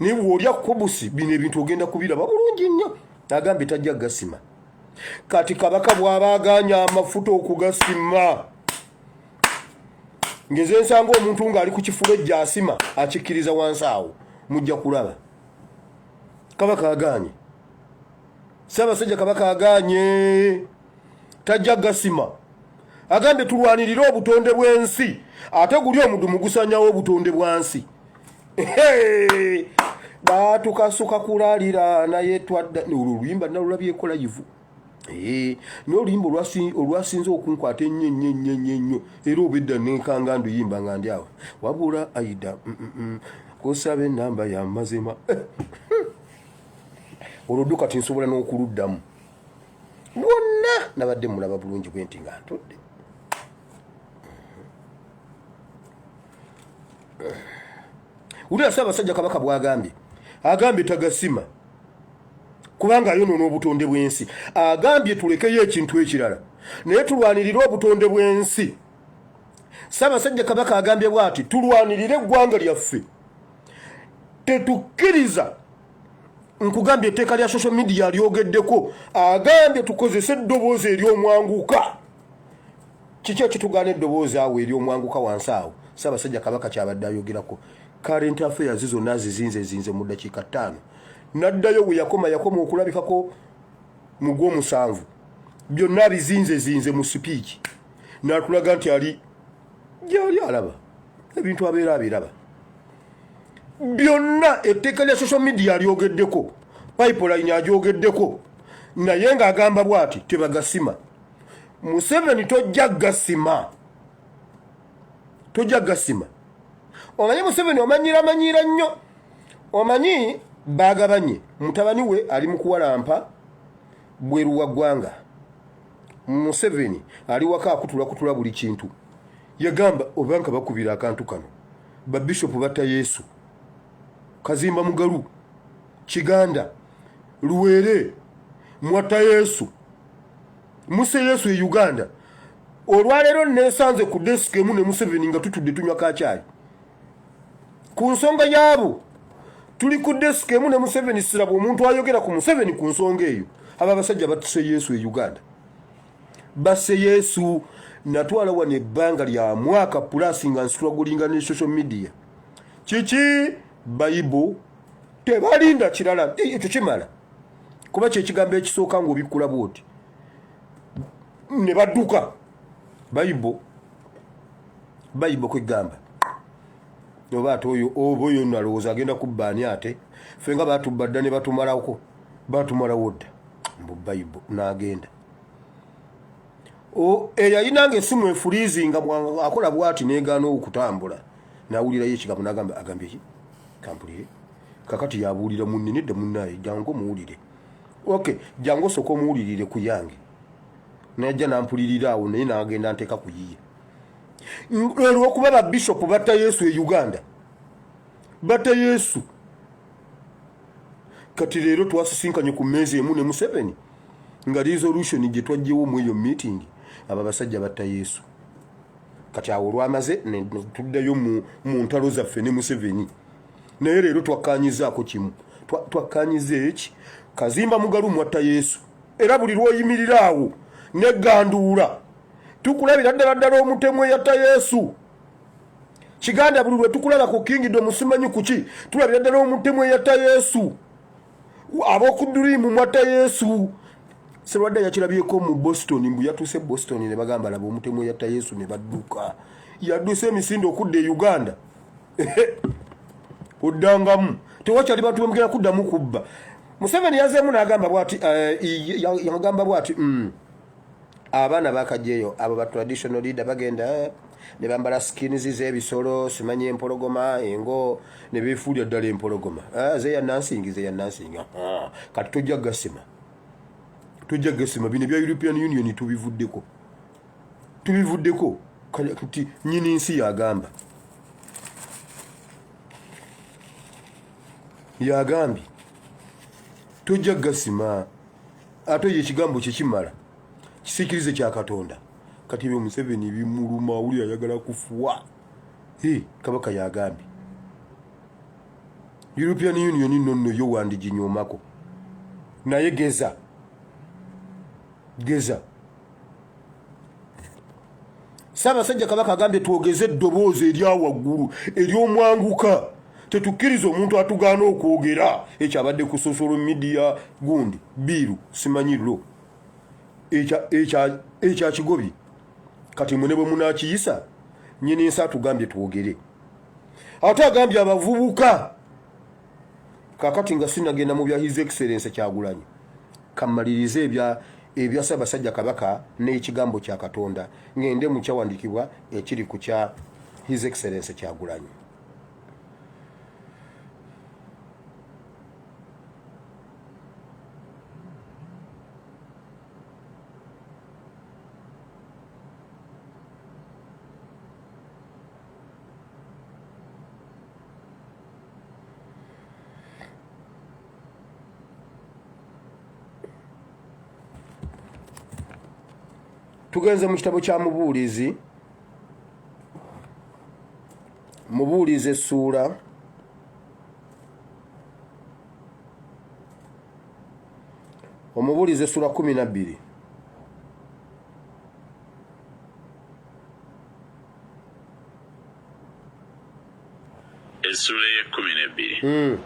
Naye bw'olya kubusi bino ebintu ogenda kubiraba bulungi nnyo. Agambye tajja gasima. Kati Kabaka bw'aba aganya amafuta okugasima, ngeze nsanga omuntu ng'ali ku kifuba ejja asima akikkiriza wansi awo, mujja kulaba. Kabaka aganye. Ssaabasajja Kabaka aganye tajja gasima. Agambye tulwanirire obutonde bw'ensi, ate guli omudumu gusanyawo obutonde bwansi. Batukasuka kulaalira naye twadda oluyimba nalulabyeko layivu. N'oluyimba olwasinze okunkwata ennyo era obedda nenkanga nduyimba nga ndi awo. Wabula Aida kusaba ennamba ya mazima. Olwo dduka tinsobola n'okuluddamu. mwonna nabadde mulaba bulungi bwenti nga ntudde. Wulira Ssaabasajja Kabaka bw'agambye, agambye tagasima kubanga ayonoona obutonde bw'ensi. Agambye tulekeyo ekintu ekirala naye tulwanirire obutonde bw'ensi. Ssaabasajja Kabaka agambye bw'ati, tulwanirire eggwanga lyaffe. Tetukkiriza, nkugambye etteeka lya social media lyogeddeko, agambye tukozese eddoboozi ery'omwanguka. Kiki ekitugaana eddoboozi awo ery'omwanguka wansi awo? Ssaabasajja Kabaka kyabadde ayogerako. Current affairs zonna zizinze mu ddakiika 5. Naddayo we yakoma okulabikako mu gw'omusanvu. Byonna bizinze mu sipiiki. N'atulaga nti ali gy'ali alaba ebintu abeera abiraba. Byonna etteeka lya social media lyogeddeko, pipeline agyogeddeko, naye ng'agamba bw'ati tebagasima. Museveni tojja gasima. Omanyi Museveni omanyiira nnyo. Omanyi bagabanye mutabani we ali mu kuwalampa bweru wa ggwanga. Museveni ali waka akutula buli kintu. Yagamba obanka bakubira akantu kano. Bishop batta Yesu. Kazimba Mugalu, Kiganda, Luwere, Mwata Yesu, Muse Yesu e Uganda. Olwaleero nesanze ku desk emu ne Museveni nga tutudde tunywa kacaayi. Ku nsonga yaabo tuli ku desk emu ne Museveni, siraba omuntu ayogera ku Museveni ku nsonga eyo. Aba abasajja battuse Yesu e Uganda. Basse Yesu natwala wane ebbanga lya mwaka plus nga nsitwagulinga ne social media. Kiki Bible tebalinda kirala ekyo kimala. Kuba kye kigambo ekisooka ng'obikkula bwoti ne badduka. Bible kwegamba oba ate oyo nalowooza agenda kubbaani ate ffe nga batubadda ne batumalawo dda mu Bible n'agenda. Eyayinanga essimu efuliizi nga akola bw'ati n'egaana okutambula n'awulirayo ekigambo n'agamba agambye ki kampulire kakati yabuulira munne nedda munnaye jangu muwulire. Okay, jangu soko muwulirire ku yange. Najja nampulirira awo naye n'agenda nteeka ku yiye. Olw'okuba ba bishop batta Yesu e Uganda. Batta Yesu. Kati leero twasisinkanye ku mmeeza emu ne Museveni nga resolution gye twajjewo mu eyo meeting aba basajja batta Yesu. Kati awo olwamaze ne tuddayo mu ntalo zaffe ne Museveni. Naye leero twakkaanyizaako kimu. Twakkaanyiza eki Kazimba Mugalu mwatta Yesu. Era buli lw'oyimirira awo negganduula tukulabira ddala omutemu eyatta Yesu. Kiganda buli lwe tukulaba ku Kingdom simanyi kuki tulabira ddala omutemu eyatta Yesu. Ab'okudduliimu mwatta Yesu. Serwadda yakirabyeko mu Boston, mbu yatuuse Boston ne bagamba laba omutemu eyatta Yesu ne badduka. Yadduse emisinde okudda e Uganda. Oddangamu tewakyali bantu bamugenda kuddamu kubba. Museveni yazeemu n'agamba bw'ati yagamba bw'ati abaana bakajeyo abo ba traditional leader bagenda ne bambala skins z'ebisolo simanyi empologoma engo ne beefuulya ddala empologoma ze ya nansingi kati tojja gasima bino bya European Union tubivuddeko kati nyini nsi yagamba tojja gasima ate ye kigambo kikimala kisikirize kya Katonda. Kati byo Museveni bimuluma awuli ayagala kufuwa. Kabaka yagambye European Union nonno yo wandiginyomako naye geza Ssaabasajja Kabaka agambye twogeze eddoboozi erya waggulu ery'omwanguka. Tetukkiriza omuntu atugaana okwogera ekyabadde ku social media gundi biru simanyiro ekya kigobye. Kati mwene bwe munaakiyisa nyini nsi atugambye twogere. Ate agambye abavubuka kakati nga sinagenda mu bya His Excellency Kyagulanyi kamalirize ebya Ssaabasajja Kabaka n'ekigambo kya Katonda ngende mu kyawandikibwa ekiri ku kya His Excellency Kyagulanyi. tugenze mu kitabo kya Mubuulizi, Mubuulizi essuula Omubuulizi essuula 12. Essula ye 12.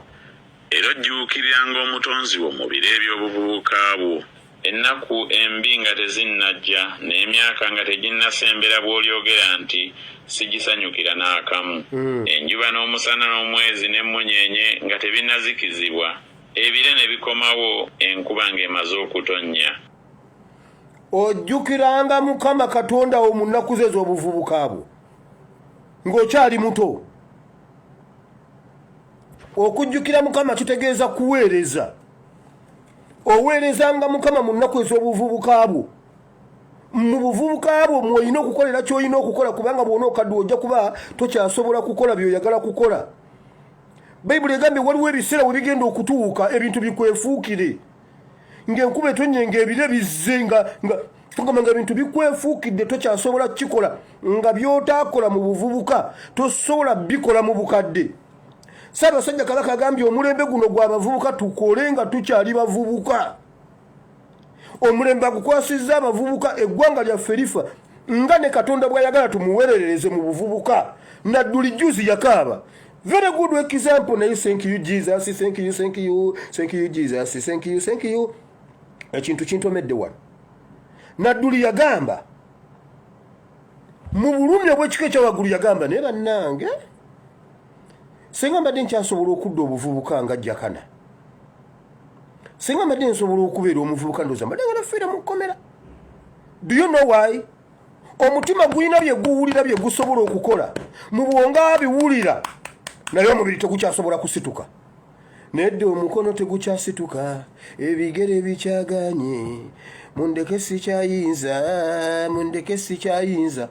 Era ojjuukiriranga omutonzi wo mu biro eby'obuvubuka bwo, ennaku embi nga tezinnajja n'emyaka nga teginnasembera bw'olyogera nti sigisanyukira n'akamu. Enjuba n'omusana n'omwezi n'emmunyeenye nga tebinnazikizibwa, ebire ne bikomawo, enkuba ng'emaze okutonnya. Ojjukiranga Mukama Katonda wo mu nnaku ze ez'obuvubuka bwo ng'okyali muto. Okujjukira Mukama kitegeeza kuweereza. Oweerezanga Mukama mu nnaku ez'obuvubuka bwo. Mu buvubuka bwo mwolina okukolera ky'olina okukola, kubanga bw'ona okadde ojja kuba tokyasobola kukola by'oyagala kukola. Bayibuli egambye waliwo ebiseera we bigenda okutuuka ebintu bikwefuukire. Ng'enkuba etonnya ng'ebire bizze nga ebintu bikwefuukidde tokyasobola kikola, nga by'otaakola mu buvubuka tosobola bikola mu bukadde. Ssaabasajja Kabaka agambye omulembe guno gw'abavubuka tukole nga tukyali bavubuka. Omulembe agukwasizza abavubuka, eggwanga lyaffe lifa, nga ne Katonda bw'ayagala tumuweerereze mu buvubuka. Nadduli juzi yakaaba. Very good example. Naye thank you Jesus, thank you Jesus, thank you. Ekintu kintomedde wano. Nadduli yagamba mu bulumi obw'ekika ekyawaggulu yagamba, naye bannange singa mbadde nkyasobola okudda obuvubuka nga Jakana, singa mbadde nsobola okubeera omuvubuka ndowooza mbadde nga nafiira mu kkomera. Do you know why? Omutima gulina bye guwulira bye gusobola okukola, mu bwonga biwulira naye omubiri tegukyasobola kusituka. Nedda omukono tegukyasituka, ebigere bikyaganye, mundeke sikyayinza.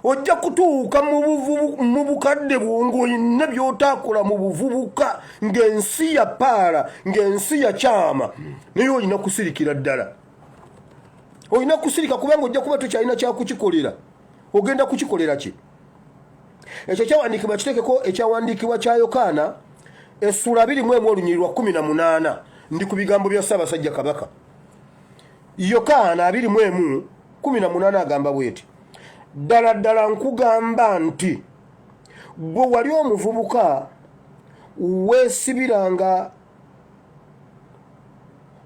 Ojja kutuuka mu bukadde bwo ng'olina by'otaakola mu buvubuka, ng'ensi yapaala, ng'ensi yakyama, naye olina kusirikira ddala. Olina kusirika kubanga ojja kuba tokyalina kyakukikolera. Ogenda kukikolera ki? Ekyo kyawandiikibwa kiteekeko ekyawandiikibwa kya Yokaana essula 21 olunyiriri lwa 18. Ndi ku bigambo bya Ssaabasajja Kabaka. Yokaana 21:18 agamba bw'eti, ddala ddala nkugamba nti bwe wali omuvubuka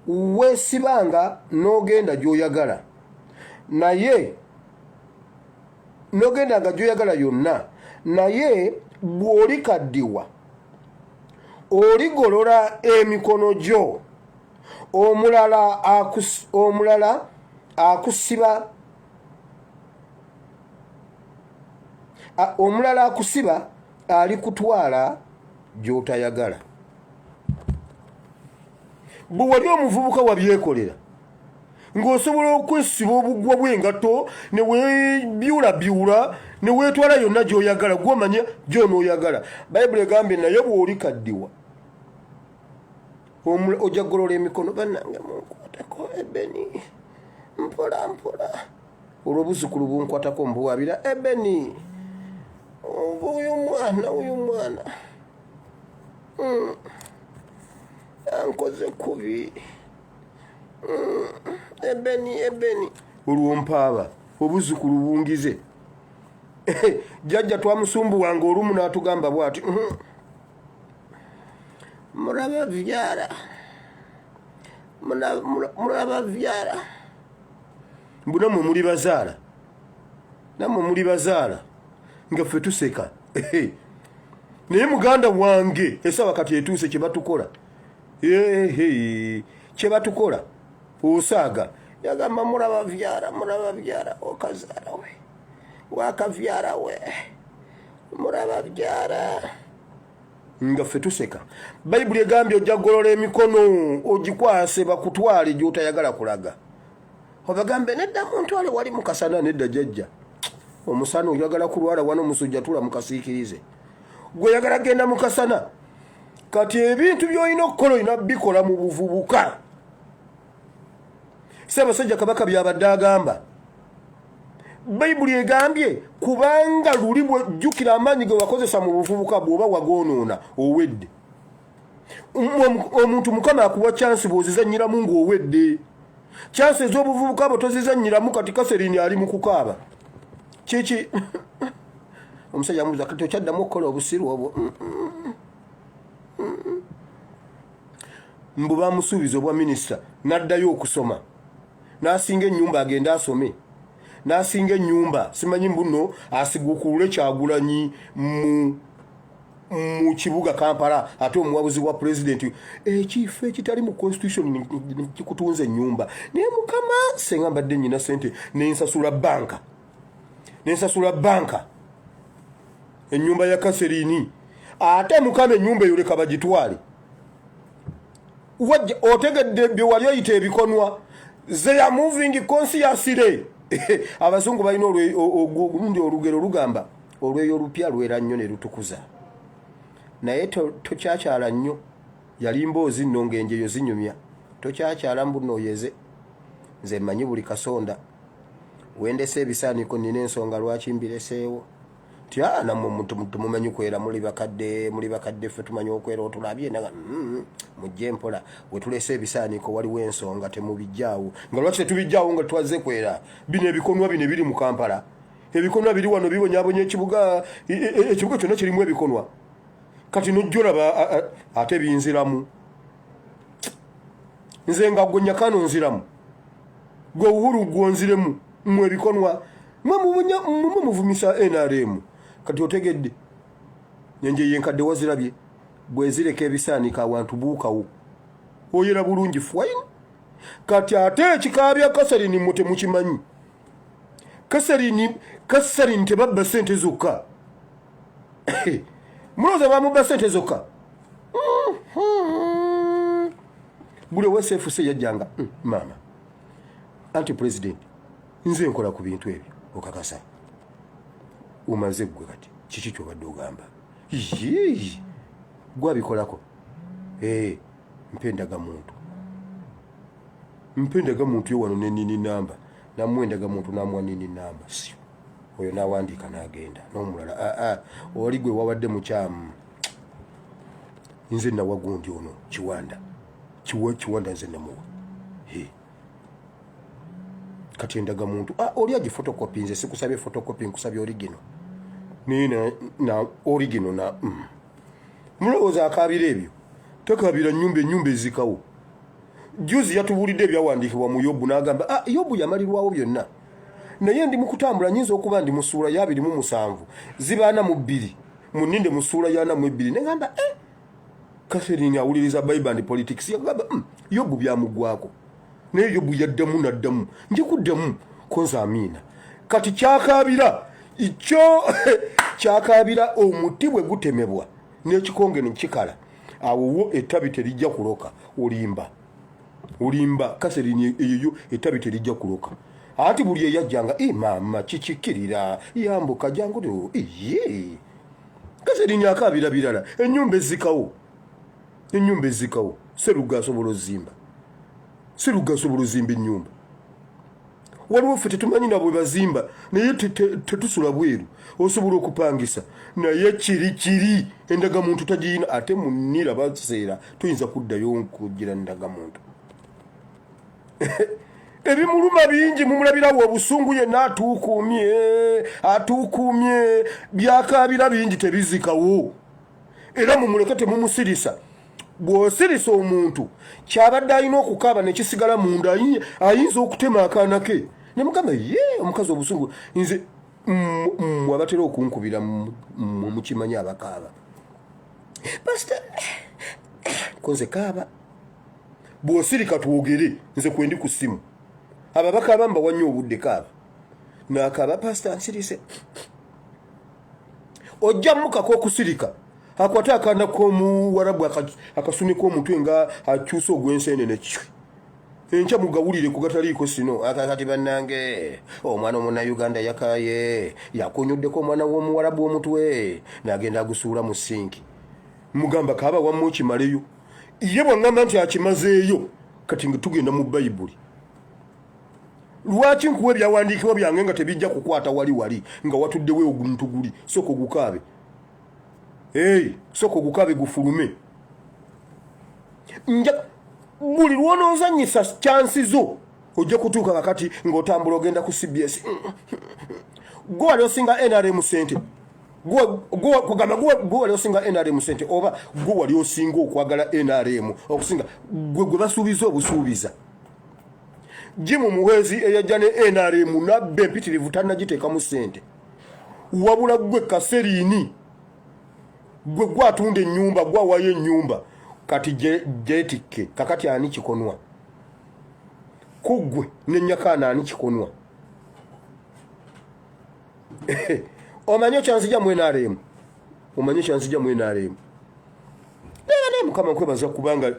weesibanga n'ogenda gy'oyagala, naye n'ogendanga gy'oyagala yonna, naye bw'olikaddiwa oligolola emikono gyo, omulala akusiba alikutwala gy'otayagala. Bwe wali omuvubuka wabyekolera ng'osobola okwesiba obugwa bw'engato ne weebyulabyula ne weetwala yonna gy'oyagala, gw'omanya gy'onooyagala. Bayibuli egambye naye bw'olikaddiwa ojja kugolola emikono. Bannange munkwatako ebeni mpola mpola, olw'obuzzukulu bunkwatako mbuwabira ebeni. Uyu mwana ankoze kubi. Ebeni olwompaaba obuzzukulu bungize. Jjajja twamusumbuwanga olumu n'atugamba bw'ati, muraba vyala mbu nammwe muli bazaala nga ffe tuseka. Naye muganda wange esaawa kati etuuse kye batukola, kye batukola osaaga, yagamba muraba vyala okazaala we wakavyala we muraba vyala nga ffe tuseka. Bayibuli egambye ojja kugolola emikono ogikwase bakutwale gy'otayagala kulaga. Obagambe nedda muntwale wali mukasana, nedda jjajja omusana oyagala kulwala wano musujja tula mukasiikirize, gwe yagala genda mukasana. Kati ebintu by'olina okukola olina bikola mu buvubuka. Ssaabasajja Kabaka byabadde agamba. Bayibuli egambye kubanga luli bw'ojjukira amaanyi ge wakozesa mu buvubuka bw'oba wagoonoona owedde. Omuntu Mukama akuwa chansi bw'ozizannyiramu ng'owedde. Chansi ez'obuvubuka bwe tozizannyiramu kati Kaserini ali mu kukaaba. Kiki omusajja amubuuza kati okyaddamu okukola obusiru obwo. Mbu bamusuubiza obwa minisita n'addayo okusoma. N'asinga ennyumba agenda asome. N'asinga ennyumba simanyi mbuno asiguukulule Kyagulanyi mu kibuga Kampala ate omuwabuzi wa pulezidenti ekifo ekitali mu constitution kikutunza ennyumba. Naye Mukama senga mbadde nnyina ssente nensasula banka ennyumba ya Kaserini ate Mukama ennyumba eyo leka bagitwale. Otegedde bye wali oyita ebikonwa they are moving consciously. Abazungu balina olundi olugero lugamba olweyo olupya lwera nnyo ne lutukuza. Naye tokyakyala nnyo yali mboozi nno ng'enjeyo zinyumya. Tokyakyala mbunoyeze nze mmanyi buli kasonda wendese ebisaaniko nina ensonga lwaki mbireseewo. Tya namwe tumumanyi kwera muli bakadde ffe tumanyi okwera otulabye naga mujje mpola we tulese ebisaaniko waliwo ensonga temubijjaawo. Nga lwaki tetubijjaawo nga twaze kwera bino ebikonwa bino biri mu Kampala. Ebikonwa biri wano bibonyabonya ekibuga kyonna kirimu ebikonwa. Kati nojjolaba ate binziramu. Nze nga gwe Nyakano nziramu. Gwe Uhuru gwonziremu mu ebikonwa. Mwe muvumisa NRM. Kati otegedde nyenje yenkadde wazirabye bwezireka ebisaanika awantu buukawo oyera bulungi fine. Kati ate ekikaabya Kaserini mute mukimanyi. Kaserini tebabba ssente zokka. Muloza bamubba ssente zokka. Bule WSFC yajjanga mama anti president nze nkola ku bintu ebyo okakasa. Umaze gwe kati kiki kyobadde ogamba gwabikolako. Mpendaga muntu yo wano nenini namba namwendaga muntu namwa nini namba si oyo nawandiika n'agenda n'omulala oli gwe wawadde mukyamu. Nze nawa gundi ono kiwanda nze namuwa kati endaga muntu oli agi photocopy nze sikusabye photocopy nkusabye original na original na mulowooza akabira ebyo takabira nyumba ezikawo. Juzi yatubulidde ebyawandiikibwa mu Yobu n'agamba Yobu yamalirwawo byonna naye ndi mu kutambula nyinza okuba ndi mu ssuula ya 27 zibaana mu 2 muninde mu ssuula ya 42 negamba Kaserini awuliriza Bible and politics yagamba Yobu byamugwako naye Yobu yaddamu naddamu nje kuddamu konza amina. Kati kyakabira omuti bwe gutemebwa n'ekikonge nekikala awo ettabi terijja kuloka olimba Kaserini eyo ettabi terijja kuloka. Ati buli eyajjanga mama kikikirira yambuka jangu Kaserini akabira birala ennyumba ezikawo seruga asobola ozimba ennyumba. Waliwo ffe tetumanyi na bwe bazimba naye tetusula bweru osobola okupangisa naye kiri endaga muntu tagiyina ate munira baseera tuyinza kuddayo nkugira ndaga muntu. Ebimuluma bingi mumulabirawo obusungu yenna atuukumye byakabira bingi tebizikawo era mumuleke temumusirisa. Bw'osirisa omuntu kyabadde alina okukaaba nekisigala munda ayinza okutema akaana ke nemugamba omukazi obusungu nze abatera okunkubira mukimanyi abakaaba pasita konze kaaba. Bw'osirika twogere nze kwendi ku ssimu ababaka abamba wannyo obudde kaaba n'akaaba pasita nsirise ojja mukako okusirika akwata akaana k'omuwarabu akasunika omutwe nga akyusa ogw'enseenene kikwe enkya mugawulire ku gataliiko sino akakati bannange omwana omunnauganda yakaye yakunyuddeko omwana w'omuwarabu omutwe n'agenda agusuula mu sinki. Mugamba kaaba wamma okimaleyo ye bw'angamba nti akimazeeyo kati nga tugenda mu Bayibuli lwaki nkuwe byawandiikibwa byange nga tebijja kukwata wali nga watuddewo omuntu guli soko gukaabe soko gukaabe gufulume buli lwonoozanyisa chansi zo ojja kutuuka kakati ng'otambula ogenda ku CBS gwe wali osinga NRM sente gwe wali osinga NRM sente oba gwe wali osinga okwagala NRM okusinga gwe basuubiza obusuubiza Jimu Muhwezi eyajja ne NRM nabbe empitirivu tannagiteekamu sente wabula gwe Kaseriini gwe gwatunda ennyumba gwawayo ennyumba kati jetikke kakati ani kikonwa kugwe nenyakana ani kikonwa omanyo kyanzija mu NRM omanyo kyanzija mu NRM kama nkwebaza kubanga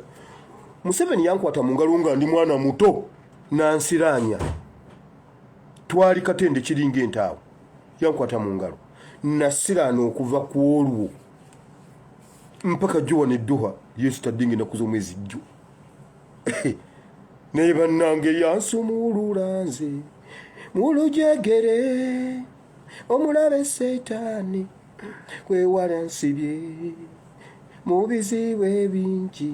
Museveni yankwata mu ngalo nga ndi mwana muto nansiranya twali katende kiringa entaawo yankwata mu ngalo nasirana okuva ku olwo mpaka jjuwa nedduha yesterday na kuzo mwezi jju naye bannange yansumulula nze mulujegere omulabe Setaani kwewala nsibye mu bizibu ebingi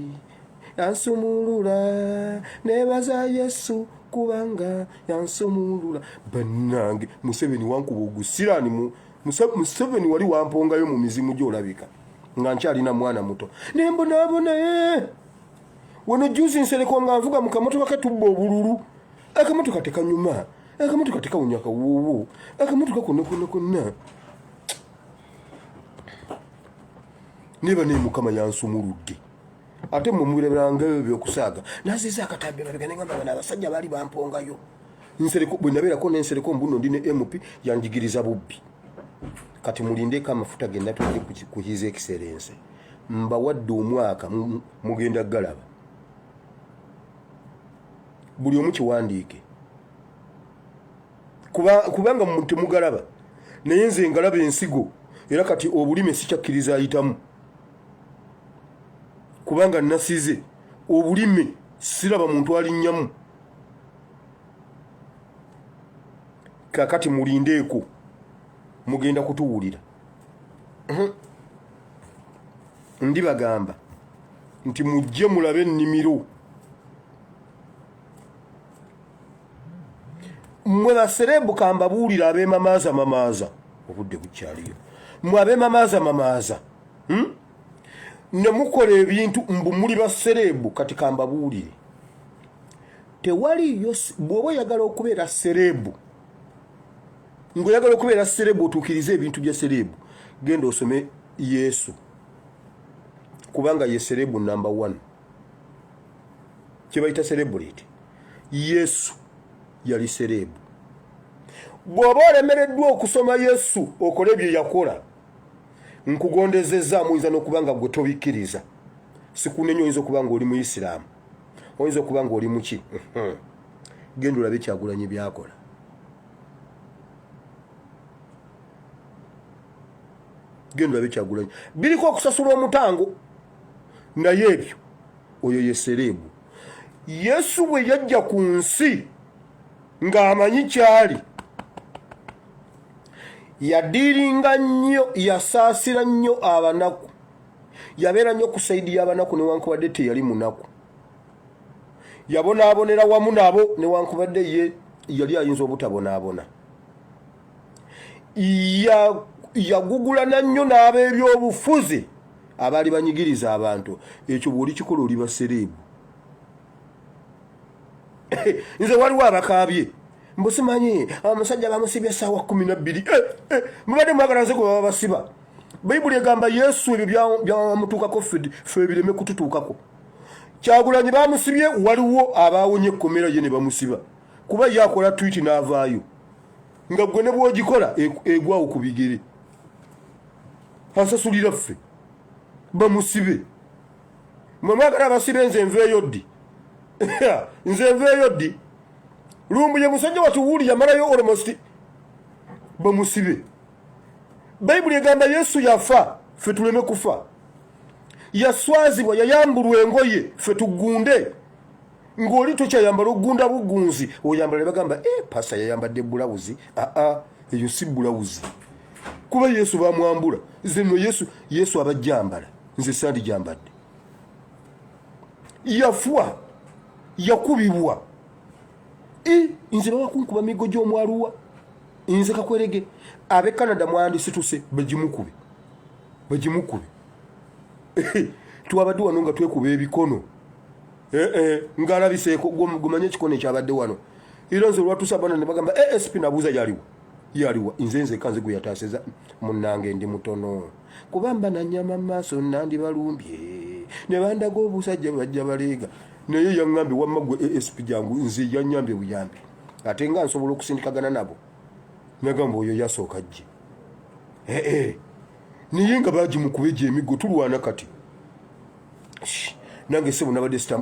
yansumulula nebaza Yesu kubanga yansumulula bannange Museveni wankuba ogusiraani Museveni wali wampongayo mu mizimu gy'olabika nga nkyalina mwana muto nembonaabona wano juzi nsereko nga nvuga mu kamotoka katubba obululu akamotoka tekanyuma akamotoka tekawunya kawuuwu akamotoka konna niba ne Mukama yansumuludde ate mu mubireberanga ebyokusaaga naziza akatabbe babigane ngamba n'abasajja bali bampongayo nsereko bwe nabeerako nensereko mbuno ndi ne MP yanjigiriza bubbi kati mulindeko amafuta genda tuli ku His Excellency mbawadde omwaka mugenda galaba buli omu kiwandiike kubanga muntu mugalaba naye nze ngalaba ensigo era kati obulime sikyakkiriza ayitamu kubanga nasize obulime siraba muntu alinnyamu kakati mulindeeko mugenda kutuwulira ndi bagamba nti mujje mulabe ennimiro mwe baserebu kambabuulira ab'emamaaza obudde bukyaliyo mwe ab'emamaaza ne mukola ebintu mbu muli baserebu kati kambabuulire tewaliyo bw'oba oyagala okubeera serebu ng'oyagala okubeera serebu otuukirize ebintu bya serebu genda osome Yesu kubanga ye serebu number 1 kye bayita celebrity Yesu yali serebu bw'oba olemereddwa okusoma Yesu okole bye yakola nkugondezezza muyinza n'okubanga gwe tobikkiriza sikunenye oyinza okuba nga oli Muisiraamu oyinza okuba nga oli muki genda olabe Kyagulanyi byakola genda olabe Kyagulanyi biriko okusasula omutango naye ebyo oyo ye serebu Yesu bwe yajja ku nsi ng'amanyi kyali yadiringa nnyo yasaasira nnyo abanaku yabeera nnyo ku saidi y'abanaku newankubadde teyali munaku yabonaabonera wamu nabo newankubadde ye yali ayinza obutabonaabona yagugulana nnyo n'ab'ebyobufuzi abaali banyigiriza abantu ekyo bw'oli kikola oli basereebu nze waliwo abakaabye mbusimanyi omusajja bamusibye essaawa 12 mubadde mwagala nze gwe baba basiba bayibuli egamba Yesu ebyo byamutuukako ffe ebireme kututuukako Kyagulanyi bamusibye waliwo abaawonye ekkomera ye ne bamusiba kuba yakola twiti n'avaayo nga gwe ne bw'ogikola egwawo ku bigere asasulira ffe bamusibe mwe mwagala basibe nze nveeyo ddi nze nveeyo ddi lumbu ye musajja watuwuli yamalayo almost bamusibe bayibuli egamba Yesu yafa ffe tuleme kufa yaswazibwa yayambulwa engoye ffe tugunde ng'oli tokyayambala ogunda bugunzi oyambala ne bagamba pasa yayambadde bulawuzi. Eyo si bulawuzi kuba Yesu bamwambula. Nze nno Yesu abajjambala nze sandijambadde. Yafwa yakubibwa nze babakunkuba migo gy'omwaluwa nze kakwerege abe Canada mwandisituse bagimukube twabadde wano nga twekuba ebikono ng'alabiseeko gumanye ekikono ekyabadde wano era nze olwatusabana ne bagamba ASP nabuuza yaliwa nze kanze gwe yataaseza munnange ndi mutono kubamba nanyama maaso nandi balumbye ne bandaga obusajja bajja baleega naye yaŋŋambye wamma gwe ASP jangu nze yannyambye buyambi ate nga nsobola okusindikagana nabo nagamba oyo yasooka jje naye nga bagimukuba egy'emiggo tulwana kati nange sebo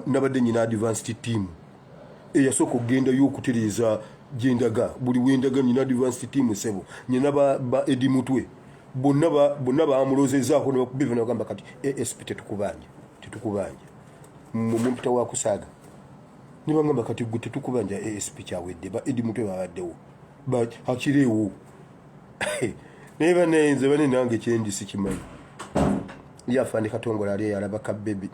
nabadde nyina advanced team eyasooka okugendayo okutereeza gyendaga buli wendaga nyina advanced team sebo nyina ba edi mutwe bonna bamulozezaako nebakubiva nebagamba kati ASP tetukubanja mumpita wakusaaga nibagamba kati gwe tetukubanja ASP kyawedde ba edi mutwe babaddewo hakireewo naye banenze bane nange kyendi sikimanyi yafaani katongola ali yalaba kabebi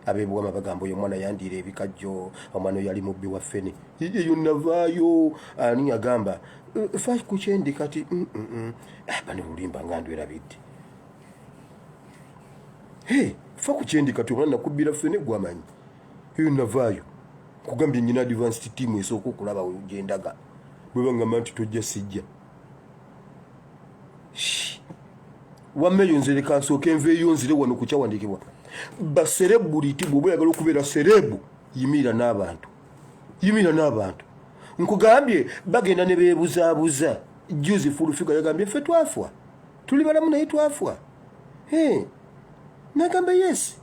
abebwama bagamba oyo omwana yandiira ebikajjo omwana yali mubbi wa ffene eyo navaayo ani agamba fa ku kyendi kati bane lulimba nga ndwerabidde fa ku kyendi kati omwana nakubbira ffene gwamanyi eyo navaayo kugambye nyina advanced team esooka okulaba gyendaga bwe bangamba nti tojja sijja wammeyo nze leka nsooka enveeyo nzire wano ku kyawandiikibwa baserebuliti bw'oba oyagala okubeera serebu yimirira n'abantu nkugambye bagenda ne beebuzaabuza juzi fulufiga yagambye ffe twafwa tuli balamu naye twafwa nagamba yes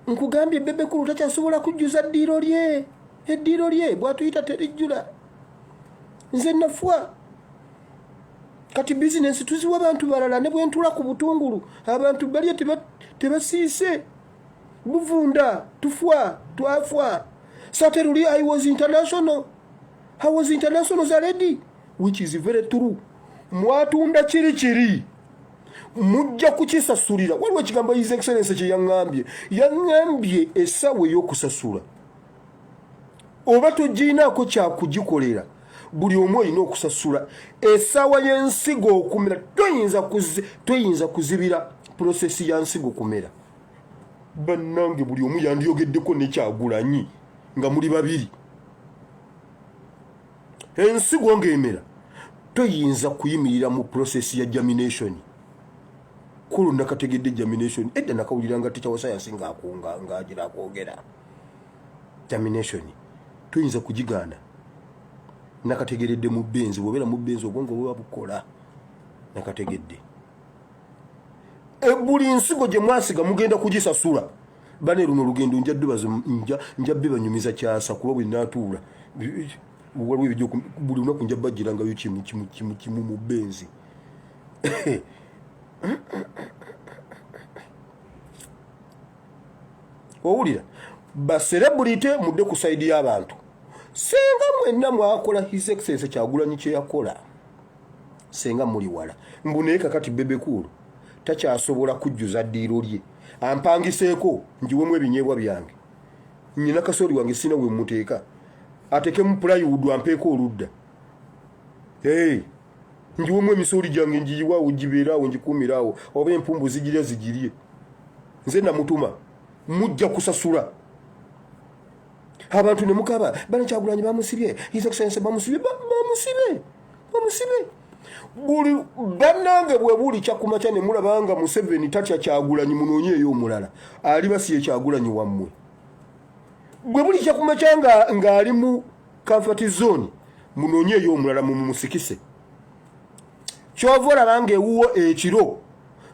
nkugambye bebekulu takyasobola kujjuza eddiiro lye bw'atuyita terijjula nze nafwa kati bizinensi tuziwa abantu balala ne bwentula ku butungulu abantu balye tebasiise buvunda twafwa sateruli I was international already which is very true mwatunda kiri mujja kukisasulira waliwo ekigambo His Excellency kye yaŋŋambye essaawa ey'okusasula oba toginaako kyakugikolera buli omu olina okusasula essaawa y'ensigo okumera toyinza kuzibira prosesi ya nsigo okumera bannange buli omu yandiyogeddeko nekyagulanyi nga muli babiri ensigo ng'emera toyinza kuyimirira mu prosesi ya germination kulo nakategedde germination edda nakawulira nga teacher wa science ng'agira akwogera germination toyinza kugigaana nakategeredde mu benzi bw'obeera mu benzi obwongo bwe bukola nakategedde buli nsigo gye mwasiga mugenda kugisasula bane luno lugendo njabbe banyumiza kyasa kuba bwe naatuula waliwo ebijjo buli lunaku njabba girangayo kimu mu benzi owulira baserebulite mudde ku saidi y'abantu senga mwenna mwakola His Excellency Kyagulanyi kye yakola senga muli wala mbunaye kakati bebekulu takyasobola kujjuza ddiiro lye ampangiseeko njiwemu ebinyeebwa byange nyina kasooli wange sina we muteeka atekemu plywood ampeeko oludda njiwemu emisooli gyange njiyiwaawo gibeeraawo njikuumiraawo oba empumbu zigirye nze namutuma mujja kusasula abantu ne mukaba bana Kyagulanyi bamusibye His Excellency bamusibye buli bannange bwe buli kyakumakya ne mulabanga Museveni tatya Kyagulanyi munoonyeeyo omulala ali basiye Kyagulanyi wammwe bwe buli kyakumakya ng'ali mu comfort zone munoonyeeyo omulala mumusikise kyova olabanga ewuwo ekiro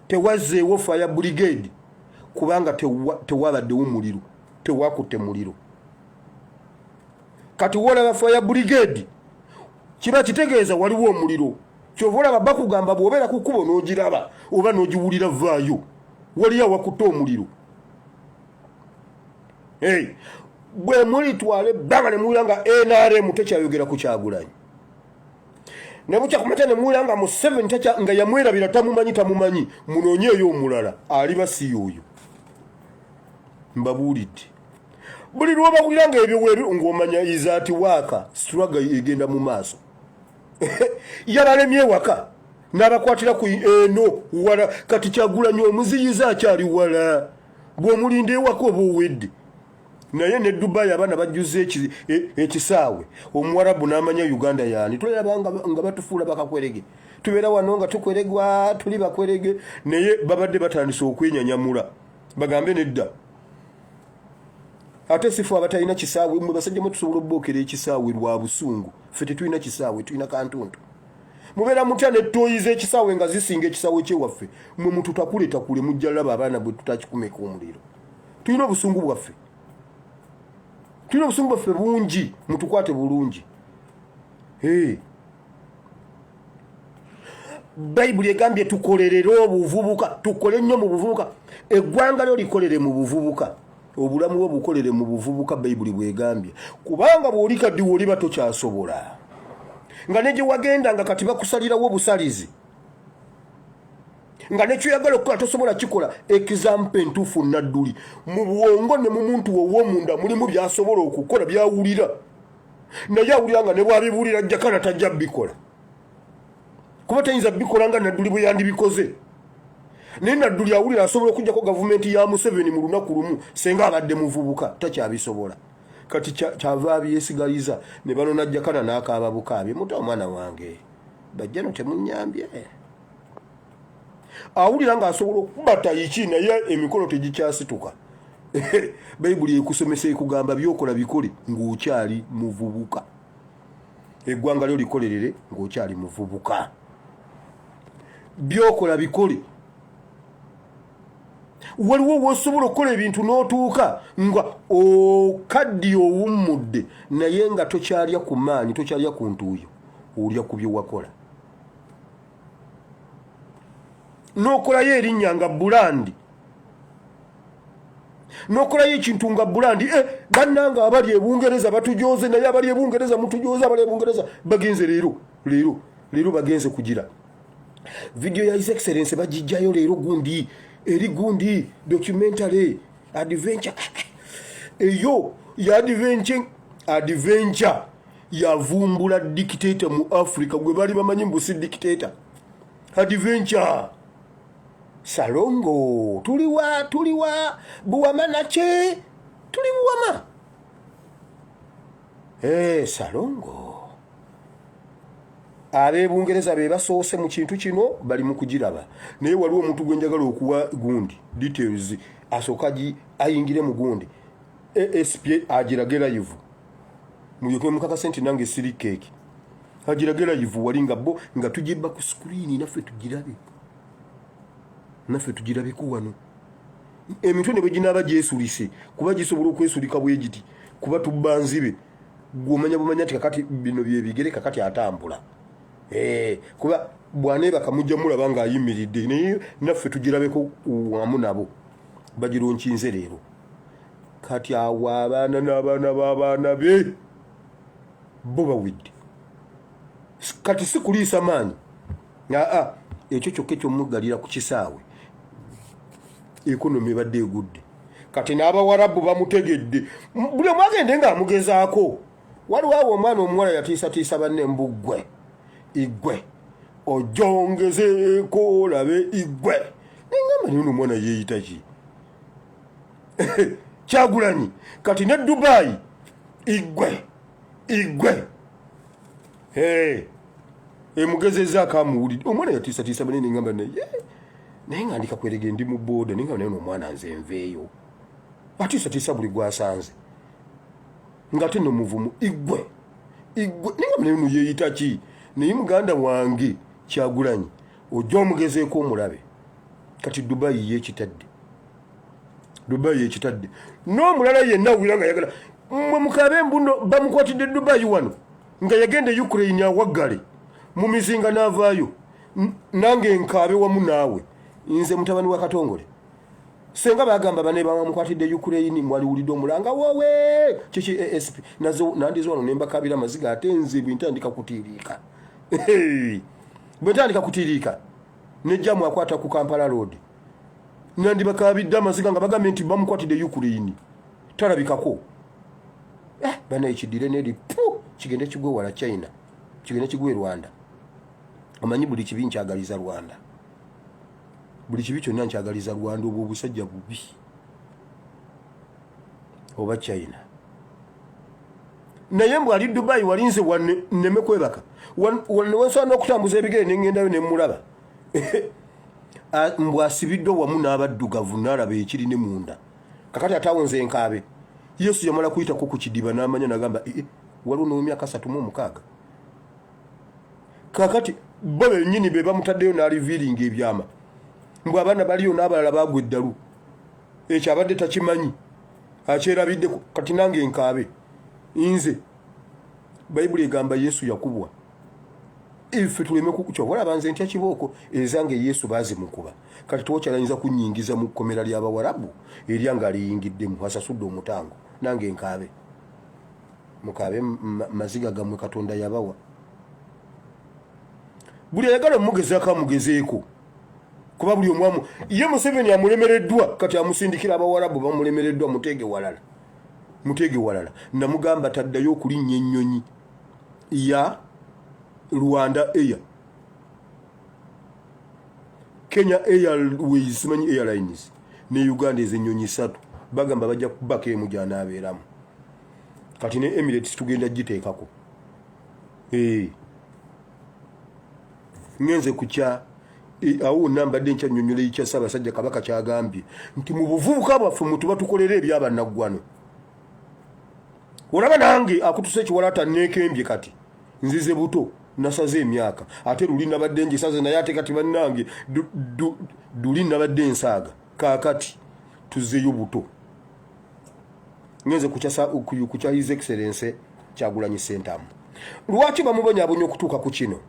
tewazzeewo fire brigade kubanga tewabaddewo muliro tewakutte muliro kati wolaba fire brigade kiba kitegeeza waliwo omuliro kyova olaba bakugamba bw'obeera ku kkubo n'ogiraba oba n'ogiwulira vaayo waliyo awakutte omuliro bwe mulitwale banga ne muwulanga NRM tekyayogera ku Kyagulanyi ne bucha kumata ne muwulanga mu 7 techa nga yamwerabira tamumanyi munoonyeeyo omulala aliba si yoyo mbabuulidde buli lwoba kulanga ebyo weeru ng'omanya izaati waaka struggle egenda mu maaso yabalemye waka n'abakwatira ku eno wala kati Kyagulanyi omuziyiza akyali wala bw'omulinde ewaka oba owedde naye ne Dubai abaana bajjuze ekisaawe omuwarabu n'amanya Uganda yaani tulaba nga batufuula bakakwerege tubeera wano nga tukweregwa tuli bakwerege naye babadde batandise okwenyanyamula bagambe nedda ate sifu abatalina kisaawe mwe basajja mu tusobola obbokera ekisaawe lwa busungu ffe tetulina kisaawe tulina kantuntu mubeera mutya ne toyiza ekisaawe nga zisinga ekisaawe kyewaffe mwe mututakule mujja laba abaana bwe tutakikumeka omuliro tulina obusungu bwaffe bungi mutukwate bulungi Bayibuli egambye tukolerere obuvubuka tukole nnyo mu buvubuka eggwanga lyo likolere mu buvubuka obulamu bwo bukolere mu buvubuka Bayibuli bwegambye kubanga bw'olikaddiwa oli bato kyasobola nga ne gye wagenda nga kati bakusalirawo obusalizi nga nekyoyagala okukola tosobola kikola example entuufu nadduli mu bwongo ne mu muntu w'omunda mulimu byasobola okukola byawulira naye awulira nga ne bwabibuulira jjakana tajja bikola kuba tayinza bikola nga nadduli bwe yandibikoze naye nadduli awulira asobola okujjako gavumenti ya Museveni mu lunaku lumu senga abadde muvubuka takyabisobola kati kyava abyesigaliza ne bano najjakana n'akaaba bukaabye muto omwana wange bajja no temunnyambye awulira nga asobola okubata iki naye emikolo tegikyasituka Bayibuli ekusomesa ekugamba byokola bikole ng'okyali muvubuka eggwanga lyo likolerere ng'okyali muvubuka byokola bikole waliwo wosobola okukola ebintu n'otuuka nga okaddi owummudde naye nga tokyalya ku maanyi tokyalya ku ntuuyo olya ku bye wakola n'okolayo erinnya nga bulandi n'okolayo ekintu nga bulandi bannanga abali ebungereza batujooze naye abali ebungereza mutujooze abali ebungereza bagenze leero bagenze kugira video ya His Excellency bagijjayo leero gundi eri gundi documentary adventure eyo ya adventure yavumbula dictator mu Africa gwe bali bamanyi mbusi dictator adventure Salongo tuliwa buwama nache tuli buwama Salongo ab'ebungereza be basoose mu kintu kino bali mu kugiraba naye waliwo omuntu gwe njagala okuwa gundi details asooka ayingire mu gundi ASP agirage live muyoke mukakase nti nange siri cake agirage live wali nga bo nga tugibba ku screen naffe tugirabe ku wano emintu ne bwe ginaaba gyesulise kuba gisobola okwesulika bwe giti kuba tubbanzibe gw'omanya nti kakati bino bye bigere kakati atambula kuba bwaneeba kamujja mulaba nga ayimiridde naye naffe tugirabeko wamu nabo bagironkinze leero kati awo abaana n'abaana b'abaana be bo bawidde kati si kuliisa maanyi ekyo kyokka ekyomuggalira ku kisaawe ekonomi ebadde egudde kati n'abawarabu bamutegedde buli omu agende ng'amugezaako waliwo awo omwana omuwala yatiisatiisa banne mbuggwe igwe ojongezeeko olabe igwe nengamba naye omwana yeeyita ki Kyagulanyi kati ne Dubai igwe emugezezaako amuwulidde omwana yatiisatiisa banne nengamba naye nga ndikakwerege ndi mu booda nengamba naye omwana nze nveeyo atiisatiisa buli gwasanze nga te nomuvumu igwe nengamba naye no yeeyita ki naye muganda wange Kyagulanyi ojja omugezeeko omulabe kati Dubai yekitadde n'omulala yenna awulira nga yagala mwe mukabe mbuno bamukwatidde Dubai wano nga yagenda Ukraine awaggale mu mizinga n'avaayo nange nkaabe wamu naawe nze mutabani wa Katongole senga bagamba bane bamukwatidde Ukraine mwaliwulidde omulanga wowe kiki ASP nazo nandizo wano nemba kabira maziga atenze bintandika kutiriika bintandika kutiriika nejja mwakwata ku Kampala road nandi bakabidde amaziga nga bagambe nti bamukwatidde Ukraine talabikako bana ekidire nedi kigende kigwe wala China kigende kigwe Rwanda amanyi buli kibi nkyagaliza Rwanda buli kibi kyonna nkyagaliza Rwanda obwo busajja bubi oba China naye mbw ali Dubai walinze neme kwebaka wansobola n'okutambuza ebigere nengendayo nemulaba mbw asibidde wamu n'abaddugavu n'alaba ekiri ne munda kakati atawonze enkaabe Yesu yamala kuyitako ku kidiba n'amanya nagamba waliwo n'emyaka 36 kakati bo bennyini be bamutaddeyo n'aliviiringa ebyama mbw abaana baliyo n'abalala bagwa eddalu ekyo abadde takimanyi akyerabidde kati nange enkaabe nze Bayibuli egamba Yesu yakubwa ife tuleme kukukyobola banze ntya kibooko ezange Yesu bazimukuba kati twokyalanyinza kunnyingiza mu kkomera ly'Abawarabu eryanga liyingiddemu asasudde omutango nange enkaabe mukaabe maziga gammwe Katonda yabawa buli ayagala omugezaako amugezeeko kuba buli omwamu ye Museveni amulemereddwa kati amusindikira Abawarabu bamulemereddwa mutege walala namugamba taddayo okulinnya ennyonyi ya Rwanda Air Kenya Airways manyi airlines ne Uganda ezennyonyi 3 bagamba bajja kubaka emu gy'anaabeeramu kati ne Emirates tugenda giteekako ngenze kukya awo namba dencha nnyonnyola ekya Ssaabasajja Kabaka kyagambye nti mu buvubuka bwaffe mutuba tukolera ebyabannaggwano olaba nange akutuse ekiwalata neekembye kati nzize buto nasaze emyaka ate luli nabadde ngisaze naye ate kati bannange duli nabadde ensaaga kaakati tuzeeyo buto ngenze kukya His Excellency Kyagulanyi Ssentamu lwaki bamubonyaabonya okutuuka ku kino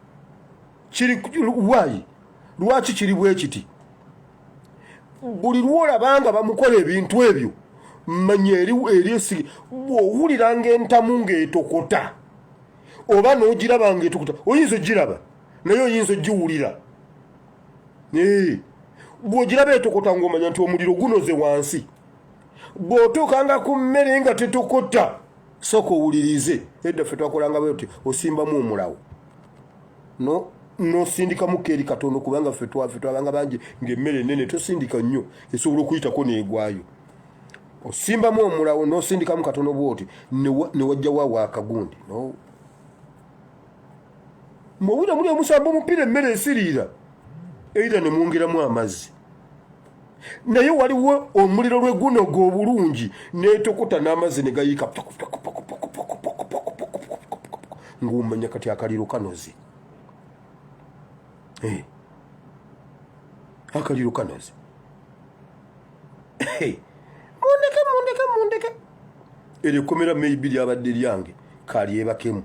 kiri wayi lwaki kiri bwe kiti buli lwolabanga bamukola ebintu ebyo mmanye eri bw'owuliranga entamu ng'etokota oba n'ogiraba ng'etokota oyinza ogiraba naye oyinza ogiwulira bw'ogiraba etokota ng'omanya nti omuliro gunoze wansi bw'otuukanga ku mmere nga tetokota sooka owulirize edda ffe twakolanga bwe ti osimbamu omulawo nosindikamu keeri katono kubanga ffe twabanga bangi ng'emmere ennene tosindika nnyo esobola okuyitako n'egwayo osimbamu omulawo nosindikamu katono bwoti ne wajja waawo akagundi mwobula muli omusamba omupiira emmere esiriira era ne mwongeramu amazzi naye waliwo omuliro lwegunoga obulungi netokota n'amazzi ne gayiika ng'omanya kati akaliro kanoze akaliro kanoze mundeke eryo ekkomera maybe lyabadde lyange kalyebakemu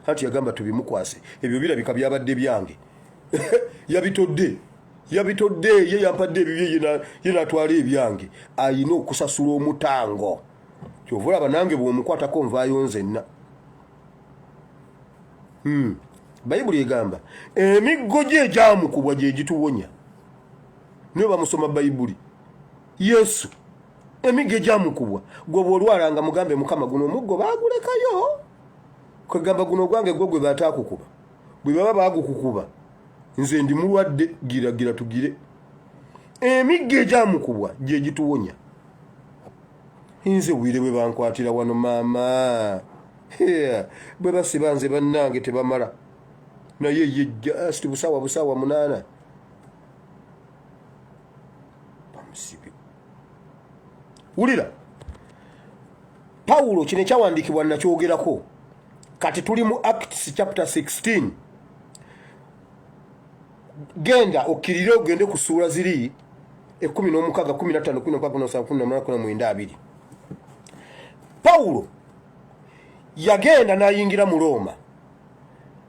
hati yagamba tubimukwase ebyo birabika byabadde byange yabitodde ye yampadde ebibye ye natwala ebyange ayina okusasula omutango kyova olaba nange bw'omukwatako nvaayo nzenna Bayibuli egamba emiggo gye egyamukubwa gye gituwonya niwe bamusoma Bayibuli Yesu emiggo egyamukubwa gwe bw'olwalanga mugambe Mukama guno omuggo baagulekayo kwegamba guno gwange gwe bataakukuba bwe baba baagukukuba nze ndi mulwadde gira tugire emiggo egyamukubwa gye gituwonya nze bwire bwe bankwatira wano maama bwe basiba nze bannange tebamala naye ye just busawa 8 bamusibe wulira Pawulo kino ekyawandiikibwa nakyogerako kati tuli mu Acts chapter 16 genda okirire ogende ku ssuula ziri 16 15 16 17 Pawulo yagenda n'ayingira mu Roma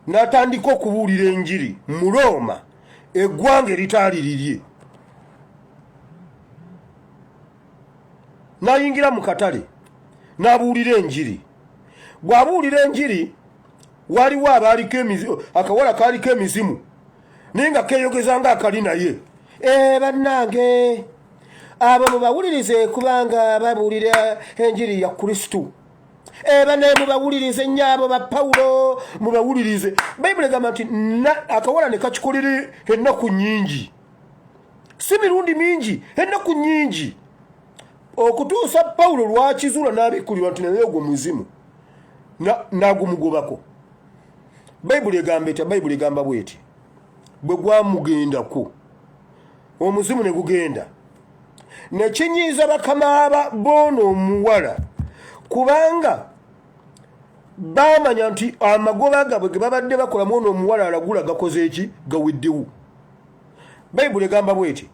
n'atandika okubuulira enjiri mu Roma eggwanga eritaali lirye n'ayingira mu katale n'abuulira enjiri. Bw'abuulira enjiri waliwo abaaliko akawala kaaliko emizimu naye nga keeyogeza ng'akali naye. Bannange abo mubawulirize kubanga babuulira enjiri ya Kristo. Bane mubawulirize nnyo abo ba Pawulo mubawulirize. Bayibuli egamba nti akawala ne kakikolera ennaku nnyingi, si mirundi mingi, ennaku nnyingi, okutuusa Pawulo lwakizuula n'abikkulirwa nti naye ogwo muzimu n'agumugobako. Bayibuli egamba bweti, bwe gwamugendako omuzimu ne gugenda ne kinyiiza bakama b'ono omuwala, kubanga bamanya nti amagoba gabwe ge babadde bakola mu ono omuwala alagula gakoze eki, gaweddewo. Bayibuli egamba bweti,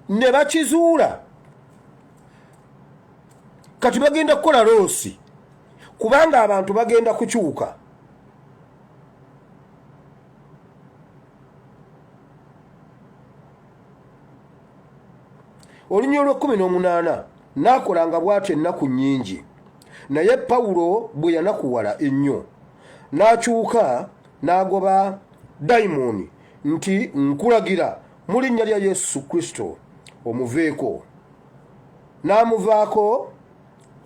ne bakizuula kati bagenda kukola loosi kubanga abantu bagenda kukyuka. Olunyiro lw'18 n'akolanga bw'atyo ennaku nnyingi, naye Pawulo bwe yanakuwala ennyo n'akyuka n'agoba dayimooni nti nkulagira mu linnya lya Yesu Kristo omuveeko. N'amuvaako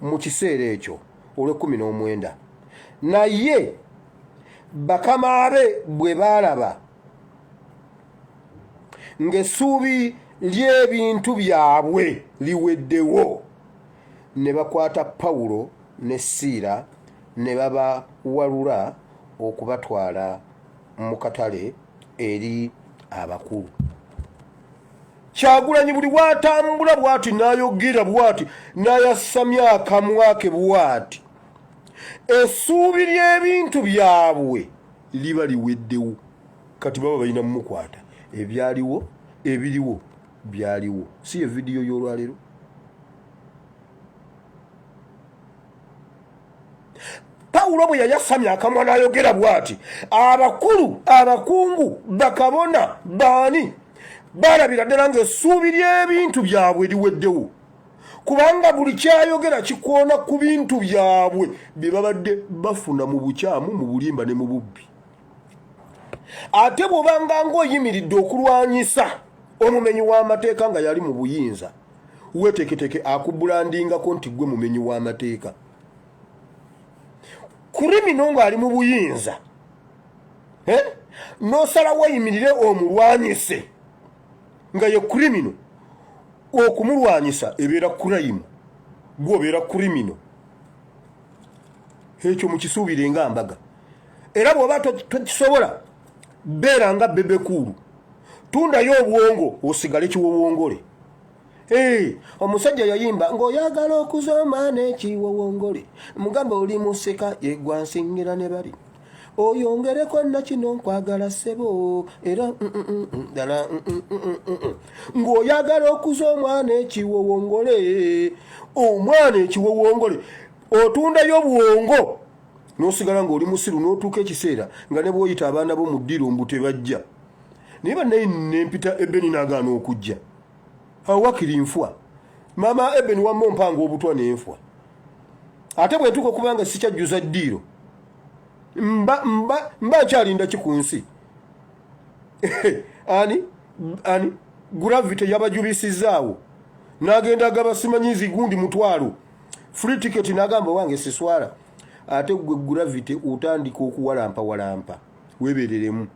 mu kiseera ekyo olw'19. Naye bakama be bwe baalaba ng'essuubi ly'ebintu byabwe liweddewo, ne bakwata Pawulo ne Siira ne babawalula okubatwala mu katale eri abakulu. Kyagulanyi buli bw'atambula bw'ati n'ayogera bw'ati n'ayasamya akamwa ke bw'ati, essuubi ly'ebintu byabwe liba liweddewo. Kati baba balina mumukwata. Ebyaliwo, ebiriwo, byaliwo. Si ye vidiyo y'olwaleero. Pawulo bwe yayasamya akamwa n'ayogera bw'ati, abakulu, abakungu, bakabona, baani balabira ddala ng'essuubi ly'ebintu byabwe liweddewo, kubanga buli kyayogera kikwona ku bintu byabwe bye babadde bafuna mu bukyamu, mu bulimba ne mu bubbi. Ate bw'obanga ng'oyimiridde okulwanyisa omumenyi w'amateeka nga yali mu buyinza, weeteketeke akubulandingako nti gwe mumenyi w'amateeka. Kurimino ng'ali mu buyinza, n'osalawo oyimirire omulwanyise nga ye kurimino, okumulwanyisa ebeera kurayimu, gw'obeera kurimino. Ekyo mukisuubire nga mbaga. Era bw'oba tokisobola, beera nga bebekulu, tundayo obwongo osigale kiwowongole. Omusajja yayimba ng'oyagala okuzooma n'ekiwowongole, mugamba oli museka yegwa nsingira ne bali, oyongereko nakino nkwagala ssebo era ddala ng'oyagala okuzooma n'ekiwowongole, omwana ekiwowongole, otundayo obwongo n'osigala ng'oli musiru, n'otuuka ekiseera nga ne bw'oyita abaana bo mu ddiro mbu tebajja. Naye bannaye nempita Ebeni n'agaana okujja. Awo wakiri nfwa. Mama Ebeni wamma ompanga obutwa n'enfwa. Ate bwe ntuuka okubanga sikyajjuza ddiiro, mba nkyalinda ki ku nsi? Ani gravity yabajubisizaawo n'agenda agaba simanyizi gundi mutwalo free ticket n'agamba wange siswala. Ate gwe gravity otandika okuwalampa weebereremu,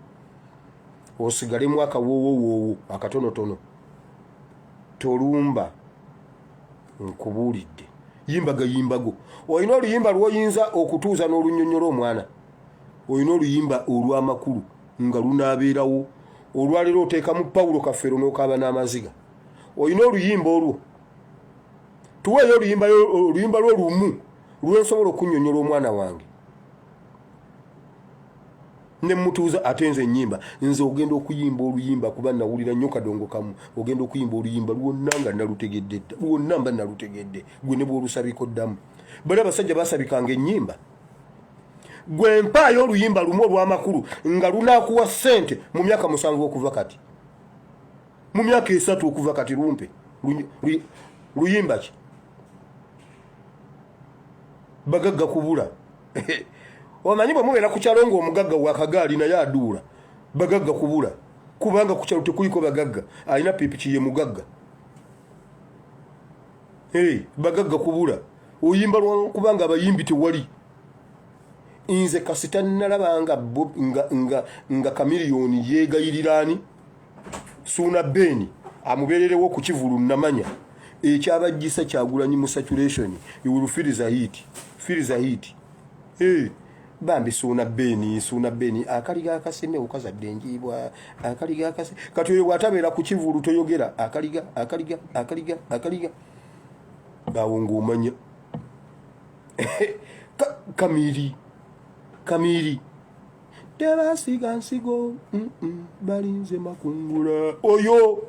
osigalemu akawoowo akatonotono. Tolumba nkubuulidde, yimbago. Olina oluyimba lw'oyinza okutuuza n'olunyonyola omwana, olina oluyimba olw'amakulu nga lunaabeerawo. Olwaleero oteekamu Pawulo Kafeero n'okaaba n'amaziga. Olina oluyimba olwo, tuweeyo oluyimba lwo lumu lwensobola okunyonyola omwana wange ne mutuuza. Ate nze ennyimba, nze ogenda okuyimba oluyimba kuba nawulira nnyo kadongo kamu, ogenda okuyimba oluyimba lwonna nga nalutegedde, lwonna mba nalutegedde, gwe ne bw'olusabiko ddamu. Bali abasajja basabikanga ennyimba, gwe mpaayo oluyimba lumu olw'amakulu nga lunaakuwa ssente mu myaka 7 okuva kati, mu myaka 3 okuva kati, lumpe luyimba ki? bagagga kubula omanyi bwe mubeera ku kyalo ng'omugagga wakagaali naye aduula bagagga kubula kubanga ku kyalo tekuliko bagagga alina piipiki ye mugagga bagagga kubula oyimba kubanga abayimbi tewali nze kasita nalaba nga kamiliyoni yeegayiriraani suuna beni amubeererewo ku kivulu namanya ekyabajjisa Kyagulanyi mu saturation you will feel the heat bambi suuna beni akaliga akaseme okazadde enjiibwa akaliga akase kati oyo bw'atabeera ku kivulu toyogera akaliga awo ng'omanya kamiri tebasiga nsigo balinze makungula oyo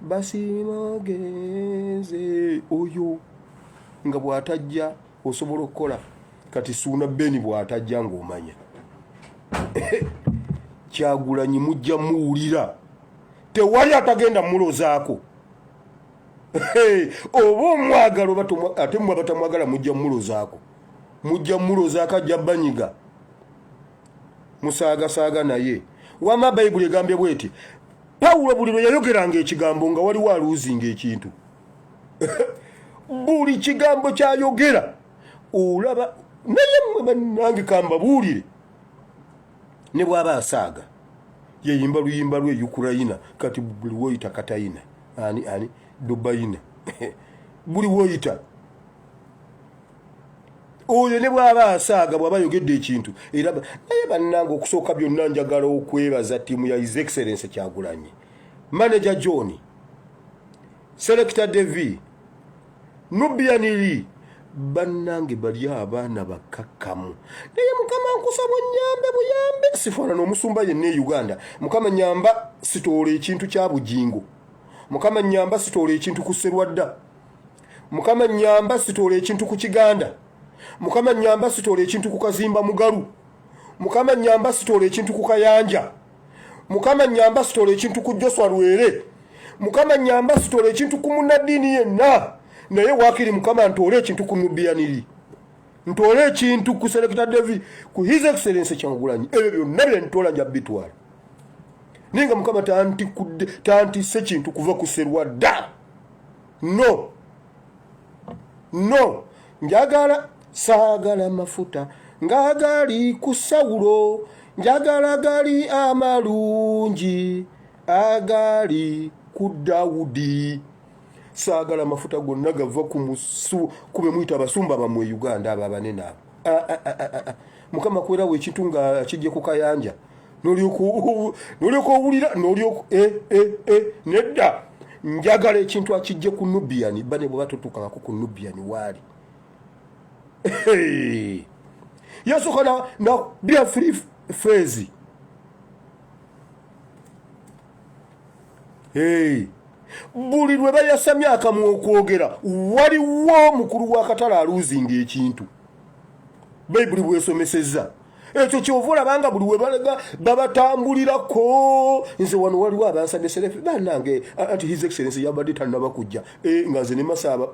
basimogeze oyo nga bw'atajja osobola okukola kati suuna beni bw'atajja ng'omanya Kyagulanyi mujja muwulira tewali atagenda mulozaako oba omwagala ate mmwe batamwagala mujja mulozaako ajja banyiga musaagasaaga naye wama bayibuli egambye bweti Pawulo buli lwe yayogeranga ekigambo nga waliwo aluuzinga ekintu buli kigambo kyayogera olaba naye mmwe bannange kambabuulire ne bw'aba asaaga yeyimba luyimba lwe Ukraina kati buli woyita Katayina ani Dubayina buli woyita oyo ne bw'aba asaaga bw'aba ayogedde ekintu era naye bannange okusooka byonna njagala okwebaza ttiimu ya His Excellency Kyagulanyi Manager John Selector Devi Nubianiri bannange bali abaana bakakkamu naye Mukama nkusaba buyambe sifaana n'omusumba yenna e Uganda Mukama nyamba sitoola ekintu kya bujingo Mukama nyamba sitoola ekintu ku Sserwadda Mukama nyamba sitoola ekintu ku Kiganda Mukama nyamba sitoola ekintu ku Kazimba Mugalu Mukama nyamba sitoola ekintu ku Kayanja Mukama nyamba sitoola ekintu ku Joswa Lwere Mukama nyamba sitoola ekintu ku munnaddiini yenna naye waakiri Mukama ntoole ekintu ku Nubianiri ntoole ekintu ku Selector Devi ku His Excellency Kyagulanyi ebyo byonna bye ntoola nja bitwala ninga Mukama tantisse kintu kuva ku Sserwadda no njagala saagala mafuta ng'agali ku Sawulo njagala gali amalungi agali ku Dawudi saagala mafuta gonna gava kube muyita abasumba bamwe Uganda abo abanene abo Mukama kwerawo ekintu nga kijje ku Kayanja n'olyoka owulira nedda njagala ekintu akijje ku Nubiani bane bwe batutukangako ku Nubiani waali yasooka na bya free phrase buli lwe bayasamya akamu okwogera waliwo mukulu w'akatale aluuzinga ekintu bayibuli bwesomesezza ekyo kyovula banga buli we balega babatambulirako nze wano waliwo abansabye Serefi bannange ati His Excellency yabadde tannaba kujja nga nze ne masaba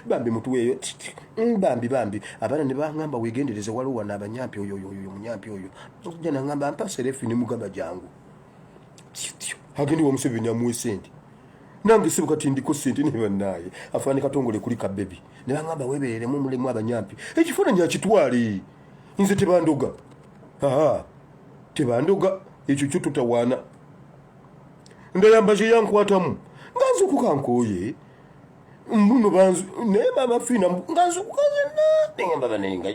bambi mutuweeyo bambi abaana ne baŋŋamba weegendereze waliwo wano abanyampi oyo munyampi oyo ojja naŋŋamba mpa Serefi ne mugamba jangu agendi wa Museveni amuwe sente nange sibuka kati ndiko sente ne bannaye afaani katongole kuli kabebi ne baŋŋamba weebeeremu mulemu abanyampi ekifaananyi akitwale nze tebandoga ekyo kyo tutawaana ndayamba kye yankwatamu nga nzukuka nkooye mbuno naye maama fiina nga nzukuka zenna neŋamba banenga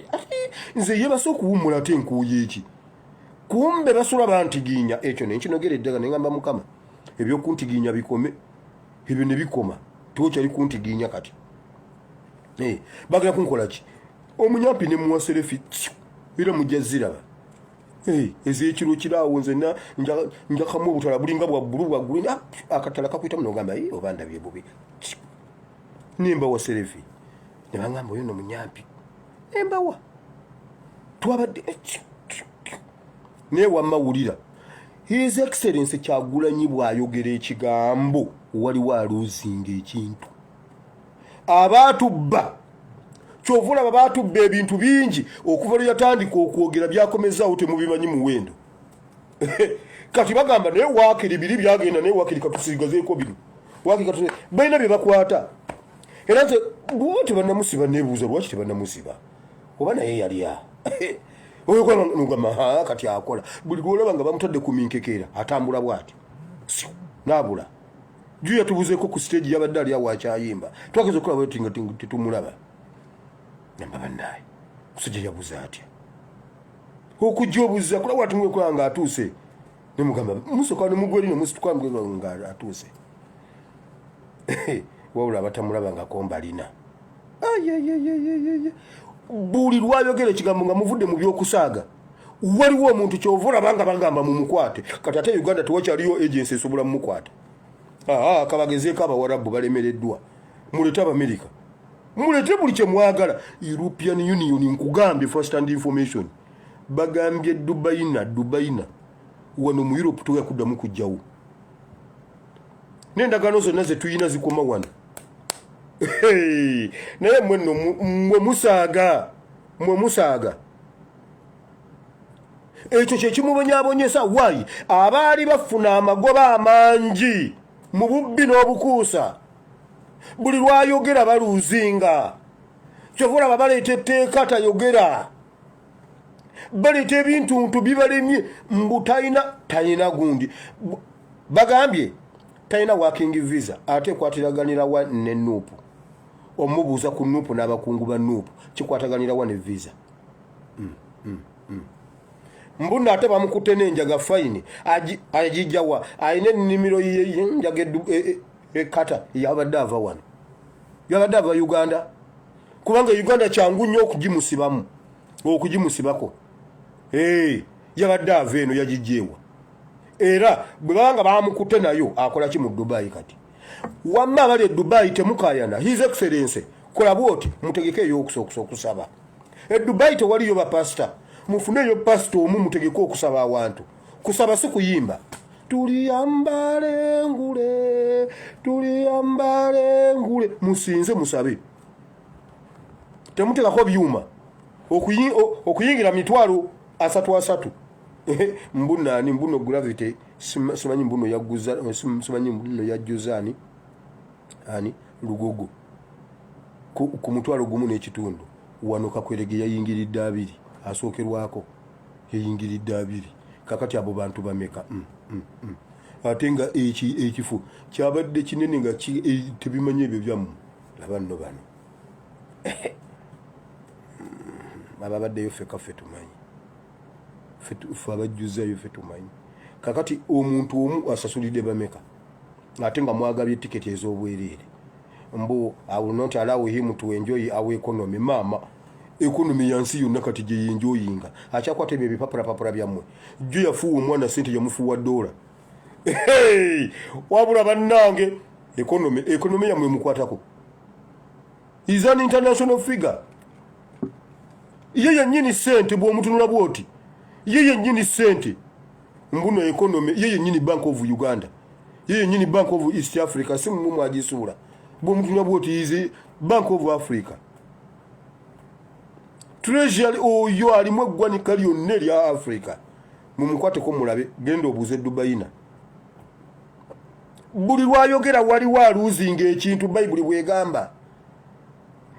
nze ye basa okuwummula ate nkooye eki kumbe basula bantigiinya ekyo nenkinogera eddaga neŋamba Mukama ebyokuntigiinya bikome ebyo ne bikoma tokyali kuntigiinya kati bagala kunkola ki omunyampi ne muwa Serefi era mujja ziraba ez'ekiro kiraawo nze njakamu obutala bulinga bwa bbulu bwa gulu akatala kakuyitamu nogamba oba ndabye bubi nembawa Serefi ne baŋŋamba oyo no munyampi nembawa twabadde naye wamma wulira His Excellency Kyagulanyi bw'ayogera ekigambo waliwo aluuzinga ekintu abaatubba kyovula babatubba ebintu bingi okuva lwe yatandika okwogera byakomezaawo temubimanyi muwendo kati bagamba naye waakiri biri byagenda naye waakiri katusigazeeko bino waakiri balina bye bakwata era nze tebannamusiba nebuuza lwaki tebannamusiba oba naye yalya oyogamba kati akola buli lwolaba nga bamutadde ku minkekeera atambula bw'ati naabula juu yatubuzeeko ku stage yabadde ali awo akyayimba twageza okulaba nga tetumulaba namba bannaye musajja yabuze atya okujja obuza kulaba watumwekola nga atuuse nemugamba musoka nemugwerino musitukwamgwe nga atuuse wabula abatamulaba nga kombalina buli lwayogera ekigambo nga muvudde mu byokusaaga waliwo omuntu kyovula banga bagamba mumukwate kati ate Uganda tewakyaliyo agency esobola mumukwata kabagezeeko abawarabu balemereddwa mulete Abamerika mulete buli kyemwagala European Union nkugambye first hand information bagambye Dubaina wano mu Europe toyakuddamu kujjawo n'endagaano zonna zetuyina zikoma wano naye mwenno mwe musaaga ekyo kyekimubonyaabonyesa waayi abaali bafuna amagoba amangi mu bubbi n'obukuusa buli lwayogera baluuzinga kyovula babaleeta etteeka tayogera baleeta ebintuntu bibalemye mbu talina gundi bagambye talina working visa ate ekwatiraganira wa ne nuupu omubuuza ku nuupu n'abakungu ba nuupu kikwataganira wa ne visa mbunna ate bamukutte n'enjaga fayini agijjawa ayina ennimiro yenjaga ekata yabadde ava wano yabadde ava Uganda kubanga Uganda kyangu nnyo okugimusibako yabadde ava eno yagijjeewa era bwe babanga bamukutte nayo akola ki mu Dubai kati wamma abali e Dubai temukayana his excellency kola bwoti mutegekeeyo okusaba e Dubai tewaliyo bapasita mufuneyo pasita omu mutegeke okusaba awantu kusaba si kuyimba tuliyambale ngule musinze musabe temutekako byuma okuyingira mitwalo 3 mbuno gravity simanyi mbuno yajjuzani ani lugogo ku mutwalo gumu n'ekitundu wano Kakwerege yayingiridde 2 asookerwako yayingiridde 2 kakati abo bantu bameka ate nga ekifu kyabadde kinene nga tebimanye ebyo byamu labanno bano ababaddeyo ffe tumanyi ffe abajjuzayo ffe tumanyi kakati omuntu omu asasulidde bameka ate nga mwagabye tiketi ez'obwereere mbu I will not allow him to enjoy our economy mama economy yansi yonna kati gye yenjoyinga akyakwata ebyo ebipapulapapula byammwe jjo yafuuwa omwana sente yamufuuwa $. Wabula bannange economy yammwe mukwatako is an international figure ye yennyini sente bw'omutunula bwoti ye yennyini sente mbuno economy ye yennyini Bank of Uganda ye yennyini Bank of East Africa si mumu agisuula bw'omutunula bwoti is Bank of Africa treasury oyo alimu eggwanika lyonna erya Africa mumukwateko mulabe genda obuuze Dubaina buli lwayogera waliwo aluuzinga ekintu Bayibuli bwegamba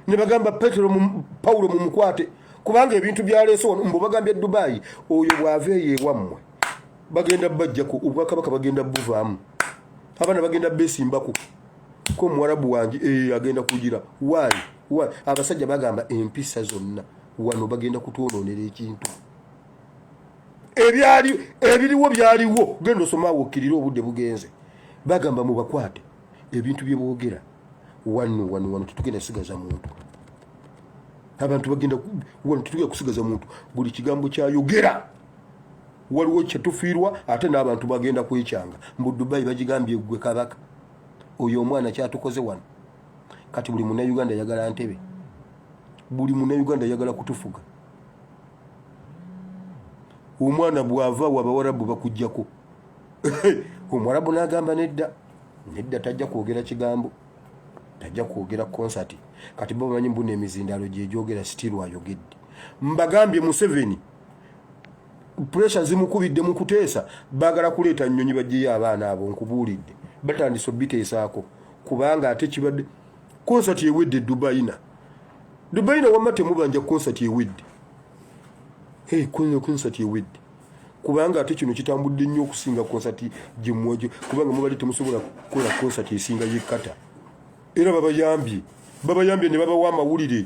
ne bagamba Pawulo mumukwate kubanga ebintu byaleese mbu bagambye Dubai oyo bw'aveeyo ewammwe bagenda bajjako obwakabaka bagenda buvaamu abaana bagenda beesimbako ko Mwarabu wange agenda kugira waayi abasajja bagamba empisa zonna wano bagenda kutwonoonera ekintu ebiriwo byaliwo genda osomaawo okkirira obudde bugenze bagamba mubakwate ebintu bye boogera wano tetugenda kusigaza muntu abantu bagenda wano tetugenda kusigaza muntu buli kigambo kyayogera waliwo kyatufiirwa ate n'abantu bagenda kwekyanga mu Dubai bagigambye gwe kabaka oyo omwana kyatukoze wano kati buli munnayuganda yagala ntebe buli munnayuganda yagala kutufuga omwana bw'ava w'Abawarabu bakujjako Omwarabu n'agamba nedda tajja kwogera kigambo tajja kwogera concert kati bo bamanyi mbuna emizindalo gye gyogera still ayogedde mbagambye Museveni pressure zimukubidde mu kuteesa bagala kuleeta nnyonyi bagiye abaana abo nkubuulidde batandise obiteesaako kubanga ate kibadde concert ewedde Dubai wamma temubanja concert ewedde concert ewedde kubanga ate kino kitambudde nnyo okusinga concert gimwojo kubanga mubali temusobola kukola concert esinga yekata era babayambye ne babawa amawulire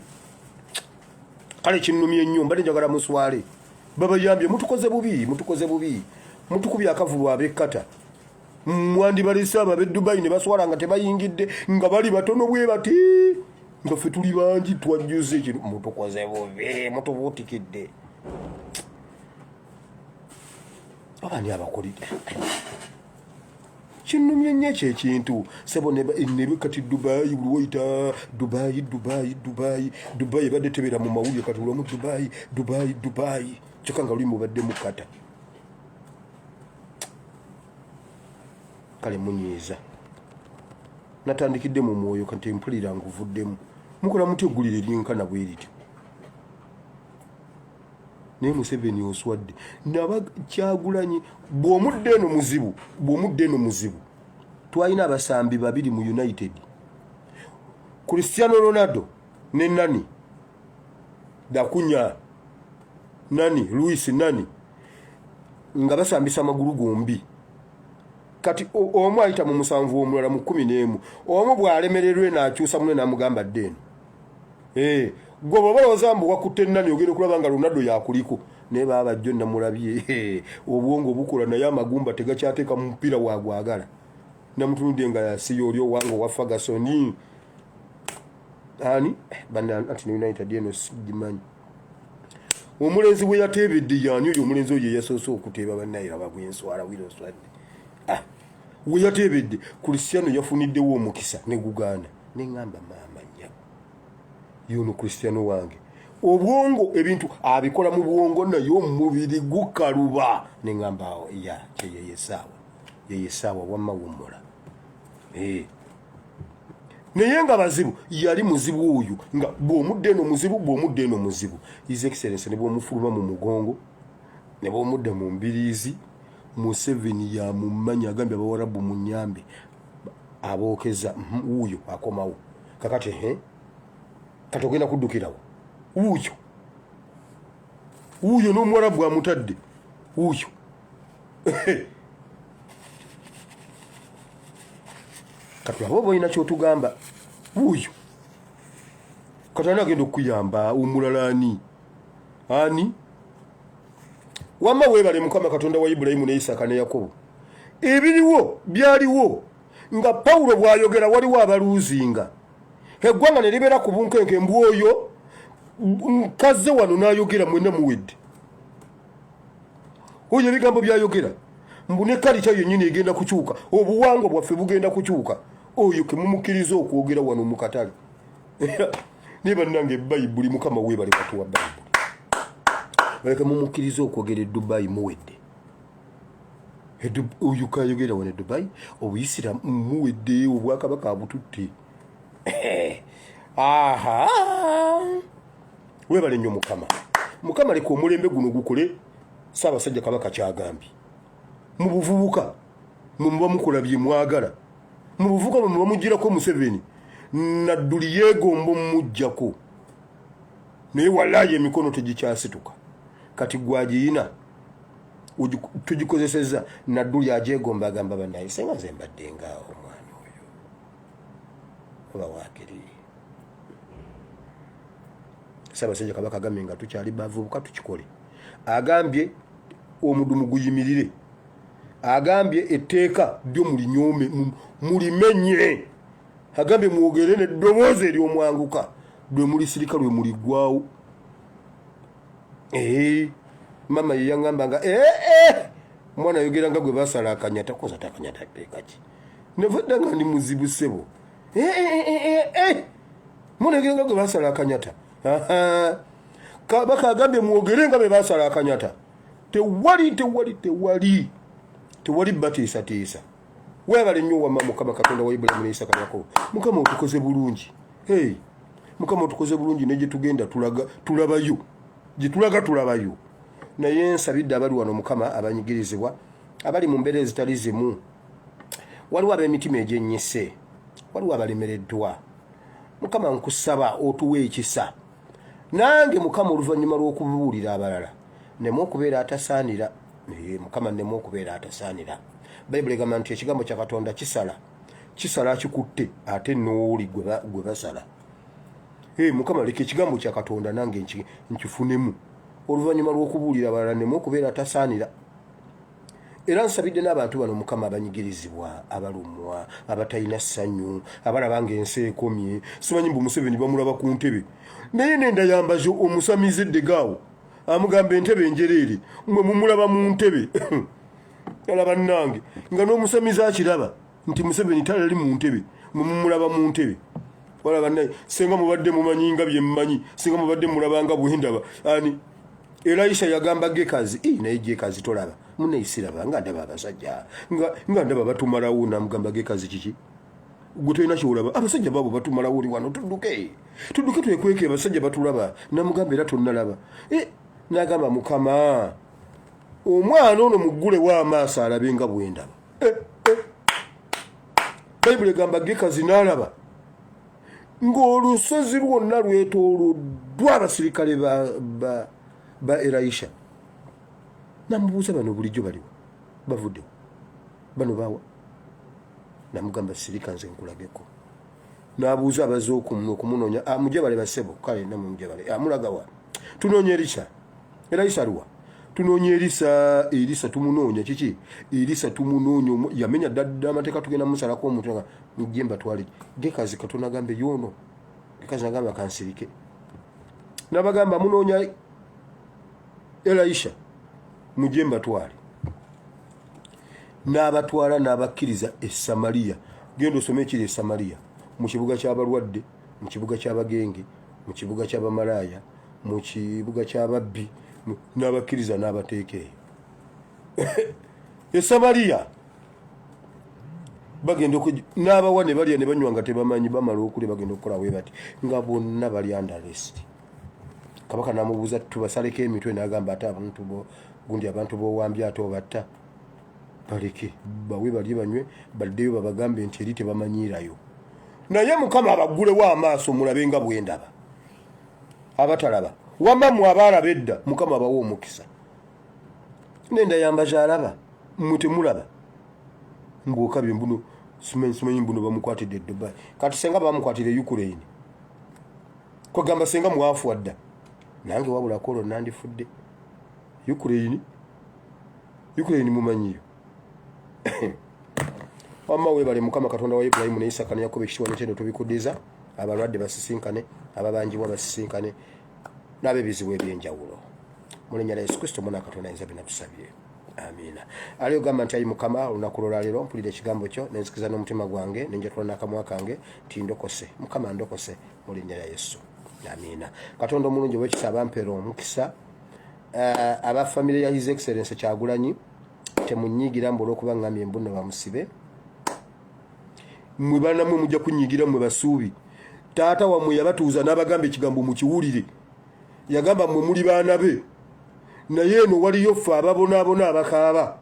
kale kinnumye nnyo mbadde njagala muswale babayambye mutukoze bubi mutukubye akavubu ab'ekkata mwandibalisa ababe Dubai ne baswala nga tebayingidde nga bali batono bwe bati nga ffe tuli bangi twajjuze kino mutukoze bubi mutubuutikidde abani abakolidde kinnumye nnyo ekyo ekintu sebo ne kati Dubai buli woyita Dubai ebadde tebeera mu mawulire kati ulamu Dubai kyokka nga luli mubadde mukata kale munyiiza natandikidde mu mwoyo kati mpulira nguvuddemu mukola mutya eggulire lyenkana bwe lityo naye Museveni oswadde naba Kyagulanyi bw'omudde eno muzibu twalina abasambi babiri mu United Cristiano Ronaldo ne nani Dakunya nani Luis nani nga basambisa amagulu gombi kati omu ayita mu 7 omulala mu 11 omu bw'alemererwe n'akyusa munne n'amugamba ddeno gobo balowooza mbu wakutte nani ogenda okulaba nga Ronaldo yakuliko naye baba jjo namulabye obwongo bukola naye amagumba tegakyateeka mu mupiira wagwagala namutunudde nga yasiyo oli owange owa Ferguson ani anti United eno sigimanyi omulenzi bwe yateebedde yaani oyo omulenzi oyo yasoose okuteeba bannayira babwenswala wiroswadde we yateebedde Cristiano yafuniddewo omukisa ne guganda neŋŋamba maama nnyabo yono Cristiano wange obwongo ebintu abikola mu bwongo naye omubiri gukaluba neŋŋamba ya yeyesaawa wamma wumula naye nga bazibu yali muzibu oyo nga bw'omudde eno muzibu His Excellency ne bw'omufuluma mu mugongo ne bw'omudde mu mbiriizi Museveni yamumanya agambye abawarabu mu nnyambe abookeza wuuyo akomawo kakati kati ogenda kuddukirawo wuuyo n'omuwarabu amutadde wuuyo kati abo boyina kyotugamba wuuyo kati ani agenda okuyamba omulala ani wamma weebale Mukama Katonda wa Ibulayimu ne Isaaka ne Yakobo ebiriwo byaliwo nga Pawulo bw'ayogera waliwo abaluuzinga eggwanga ne libeera ku bunkenke mbu oyo nkaze wano n'ayogera mwenna muwedde oyo ebigambo byayogera mbu ne kalita yennyini egenda kukyuka obuwangwa bwaffe bugenda kukyuka oyo kemumukkiriza okwogera wano mu katale naye bannange Bayibuli Mukama weebale batuwa Bayibuli baleka mumukkiriza okwogera Dubai muwedde oyo kayogera wano Dubai obuyisiramu muwedde obwakabaka abututte weebale nnyo Mukama leka omulembe guno gukole Ssaabasajja Kabaka kyagambye mu buvubuka muba mukola bye mwagala mu buvubuka muba mugirako Museveni nadduli yeegomba omujjako naye walayi emikono tegikyasituka kati gwagiyina tugikozesezza nadduli agyegomba agamba bannaye senga nze mbadde ngaawo omwana oyo oba waakiri Ssaabasajja Kabaka agambye nga tukyali bavubuka tukikole agambye omudumu guyimirire agambye etteeka lyo mulinyome mulimenye agambye mwogere n'eddoboozi ery'omwanguka lwe mulisirika lwe muliggwawo mama ye yaŋŋamba nga omwana ayogera nga gwe basala akanyata koza takanyata tteeka ki nevadda nga ndi muzibu ssebo omwana ayogera nga gwe basala akanyata Kabaka agambye mwogere nga be basala akanyata tewali batiisatiisa webale nnyo wamma Mukama Katonda wa Ibulayimu ne Isaaka ne Yakobo. Mukama otukoze bulungi. Hey, Mukama otukoze bulungi ne gye tugenda tulabayo. Gye tulabayo. Naye nsabidde abali wano Mukama abanyigirizibwa abali mu mbeera ezitali zimu. Waliwo ab'emitima egyennyise, waliwo abalemereddwa. Mukama nkusaba otuwe ekisa. Nange Mukama oluvannyuma lw'okubuulira abalala nemu okubeera atasaanira. Mukama nemu okubeera atasaanira. Bayibuli egamba nti ekigambo kya Katonda kisala kikutte ate n'oli gwe basala. Mukama leka ekigambo kya Katonda nange nkifunemu oluvannyuma lw'okubuulira abalala nemu okubeera atasaanira. Era nsabidde n'abantu bano Mukama abanyigirizibwa, abalumwa, abatalina ssanyu, abalaba ng'ensi ekomye. Simanyi mbu Museveni bamulaba ku ntebe naye nenda yambazo omusamize eddegaawo amugamba entebe enjereere mwe mumulaba mu ntebe. Alaba nange nga n'omusamize akiraba nti Museveni talali mu ntebe mwe mumulaba mu ntebe. Walaba naye senga mubadde mumanyi nga bye mmanyi, senga mubadde mulabanga bwendaba. Ani Elisha yagamba Gekazi, naye Gekazi tolaba munne isiraba nga ndaba abasajja nga ndaba batumalawo. Namugamba Gekazi kiki gwe tolina kyolaba, abasajja baabo batumalawo oli wano, tudduke twekweke abasajja batulaba. Namugamba era tonnalaba. Nagamba Mukama omwana ono muggule wa amaaso alabe nga bwendaba. Bayibuli egamba Gekazi n'alaba ng'olusozi lwonna lwetooloddwa abasirikale ba Elisha. Namubuuza bano bulijjo baliwo bavuddewo bano baawa. Namugamba sirika nze nkulageko. N'abuuza abaze okumunoonya mujabale basebo kale namumujabale amulagawa tunoonya Elisha aliwa tunoonya Elisa tumunoonya kiki Elisa tumunoonya yamenya ddadda amateeka tugenda musalako omuntu nga mujjemba twali Gekazi Katonda agambe yono. Gekazi agamba kansirike. N'abagamba munoonya Elisha mujemba twali. N'abatwala n'abakkiriza e Samaliya. Genda osome ekiri e Samaliya, mu kibuga ky'abalwadde, mu kibuga ky'abagenge, mu kibuga ky'abamalaaya, mu kibuga ky'ababbi, n'abakkiriza n'abateeka eyo. E Samaliya bagenda n'abawa ne balya ne banywa nga tebamanyi, bamala okulya bagenda okukola bwe bati nga bonna bali under arrest. Kabaka namubuuza tubasaleko emitwe, n'agamba ate abantu gundi abantu b'owambye ate obatta baleke bawe balye banywe baddeyo babagambe nti eri tebamanyiirayo. Naye Mukama abaggulewo amaaso mulabe nga bwendaba. Abatalaba wamma mu abaalaba edda Mukama abawa omukisa. Nenda yambaza alaba mmwe temulaba ng'okabye mbuno simanyi mbuno bamukwatidde Dubai. Kati senga bamukwatire Ukraine kwagamba senga mwafu adda nange wabula kolo nandifudde. Ukraine mumanyiyo. Wamma webale Mukama Katonda wa Ibulayimu ne Isaaka ne Yakobo ekitiibwa n'ettendo tubikuddizza. Abalwadde basisinkane, ababanjibwa basisinkane, n'ab'ebizibu eby'enjawulo. Mu linnya lya Yesu Kristo Mwana wa Katonda ayinza byonna tusabye. Amiina. Aliyo gamba nti ayi Mukama olunaku lwaleero mpulira ekigambo kyo nenzikiza n'omutima gwange nenjatula n'akamwa kange nti ndokose. Mukama ndokose mu linnya lya Yesu. Amiina. Katonda omulungi ow'ekisa abampeera omukisa. Aba family ya His Excellency Kyagulanyi temunyigira mbula okuba ngambye mbuno bamusibe. Mwe bana mwe mujja kunyigira mwe basuubi. Taata wamwe yabatuuza n'abagamba ekigambo mukiwulire. Yagamba mwe muli baana be. Naye eno waliyo ffe ababonaabona abakaaba.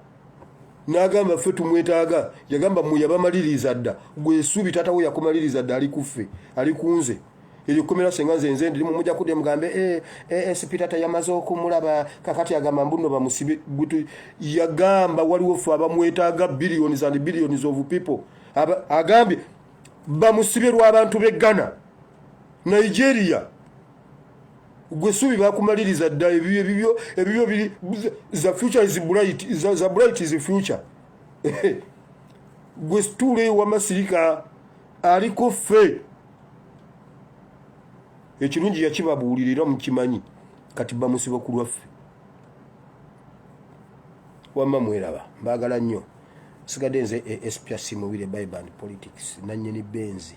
N'agamba ffe tumwetaaga. Yagamba mwe yabamaliriza dda. Gwe essuubi taata we yakumaliriza dda ali kuffe, ali kunze. Eyo komera senga nze ndi mujja kudde mugambe sipitata yamaze okumulaba kakati agamba mbuno bamusibe. Yagamba waliwo ffe abamwetaaga billions and billions of people. Agambye bamusibe lw'abantu b'e Ghana, Nigeria. Gwe essuubi bakumaliriza dda ebibyo biri the future is bright, the bright is the future. Gwe situule w'amasirika aliko ffe. Ekirungi yakibabuulirira mukimanyi kati bamusiba ku lwaffe. Wamma mweraba mbaagala nnyo. Sigadde nze SPC Mubire Bible and Politics nannyini Benzi.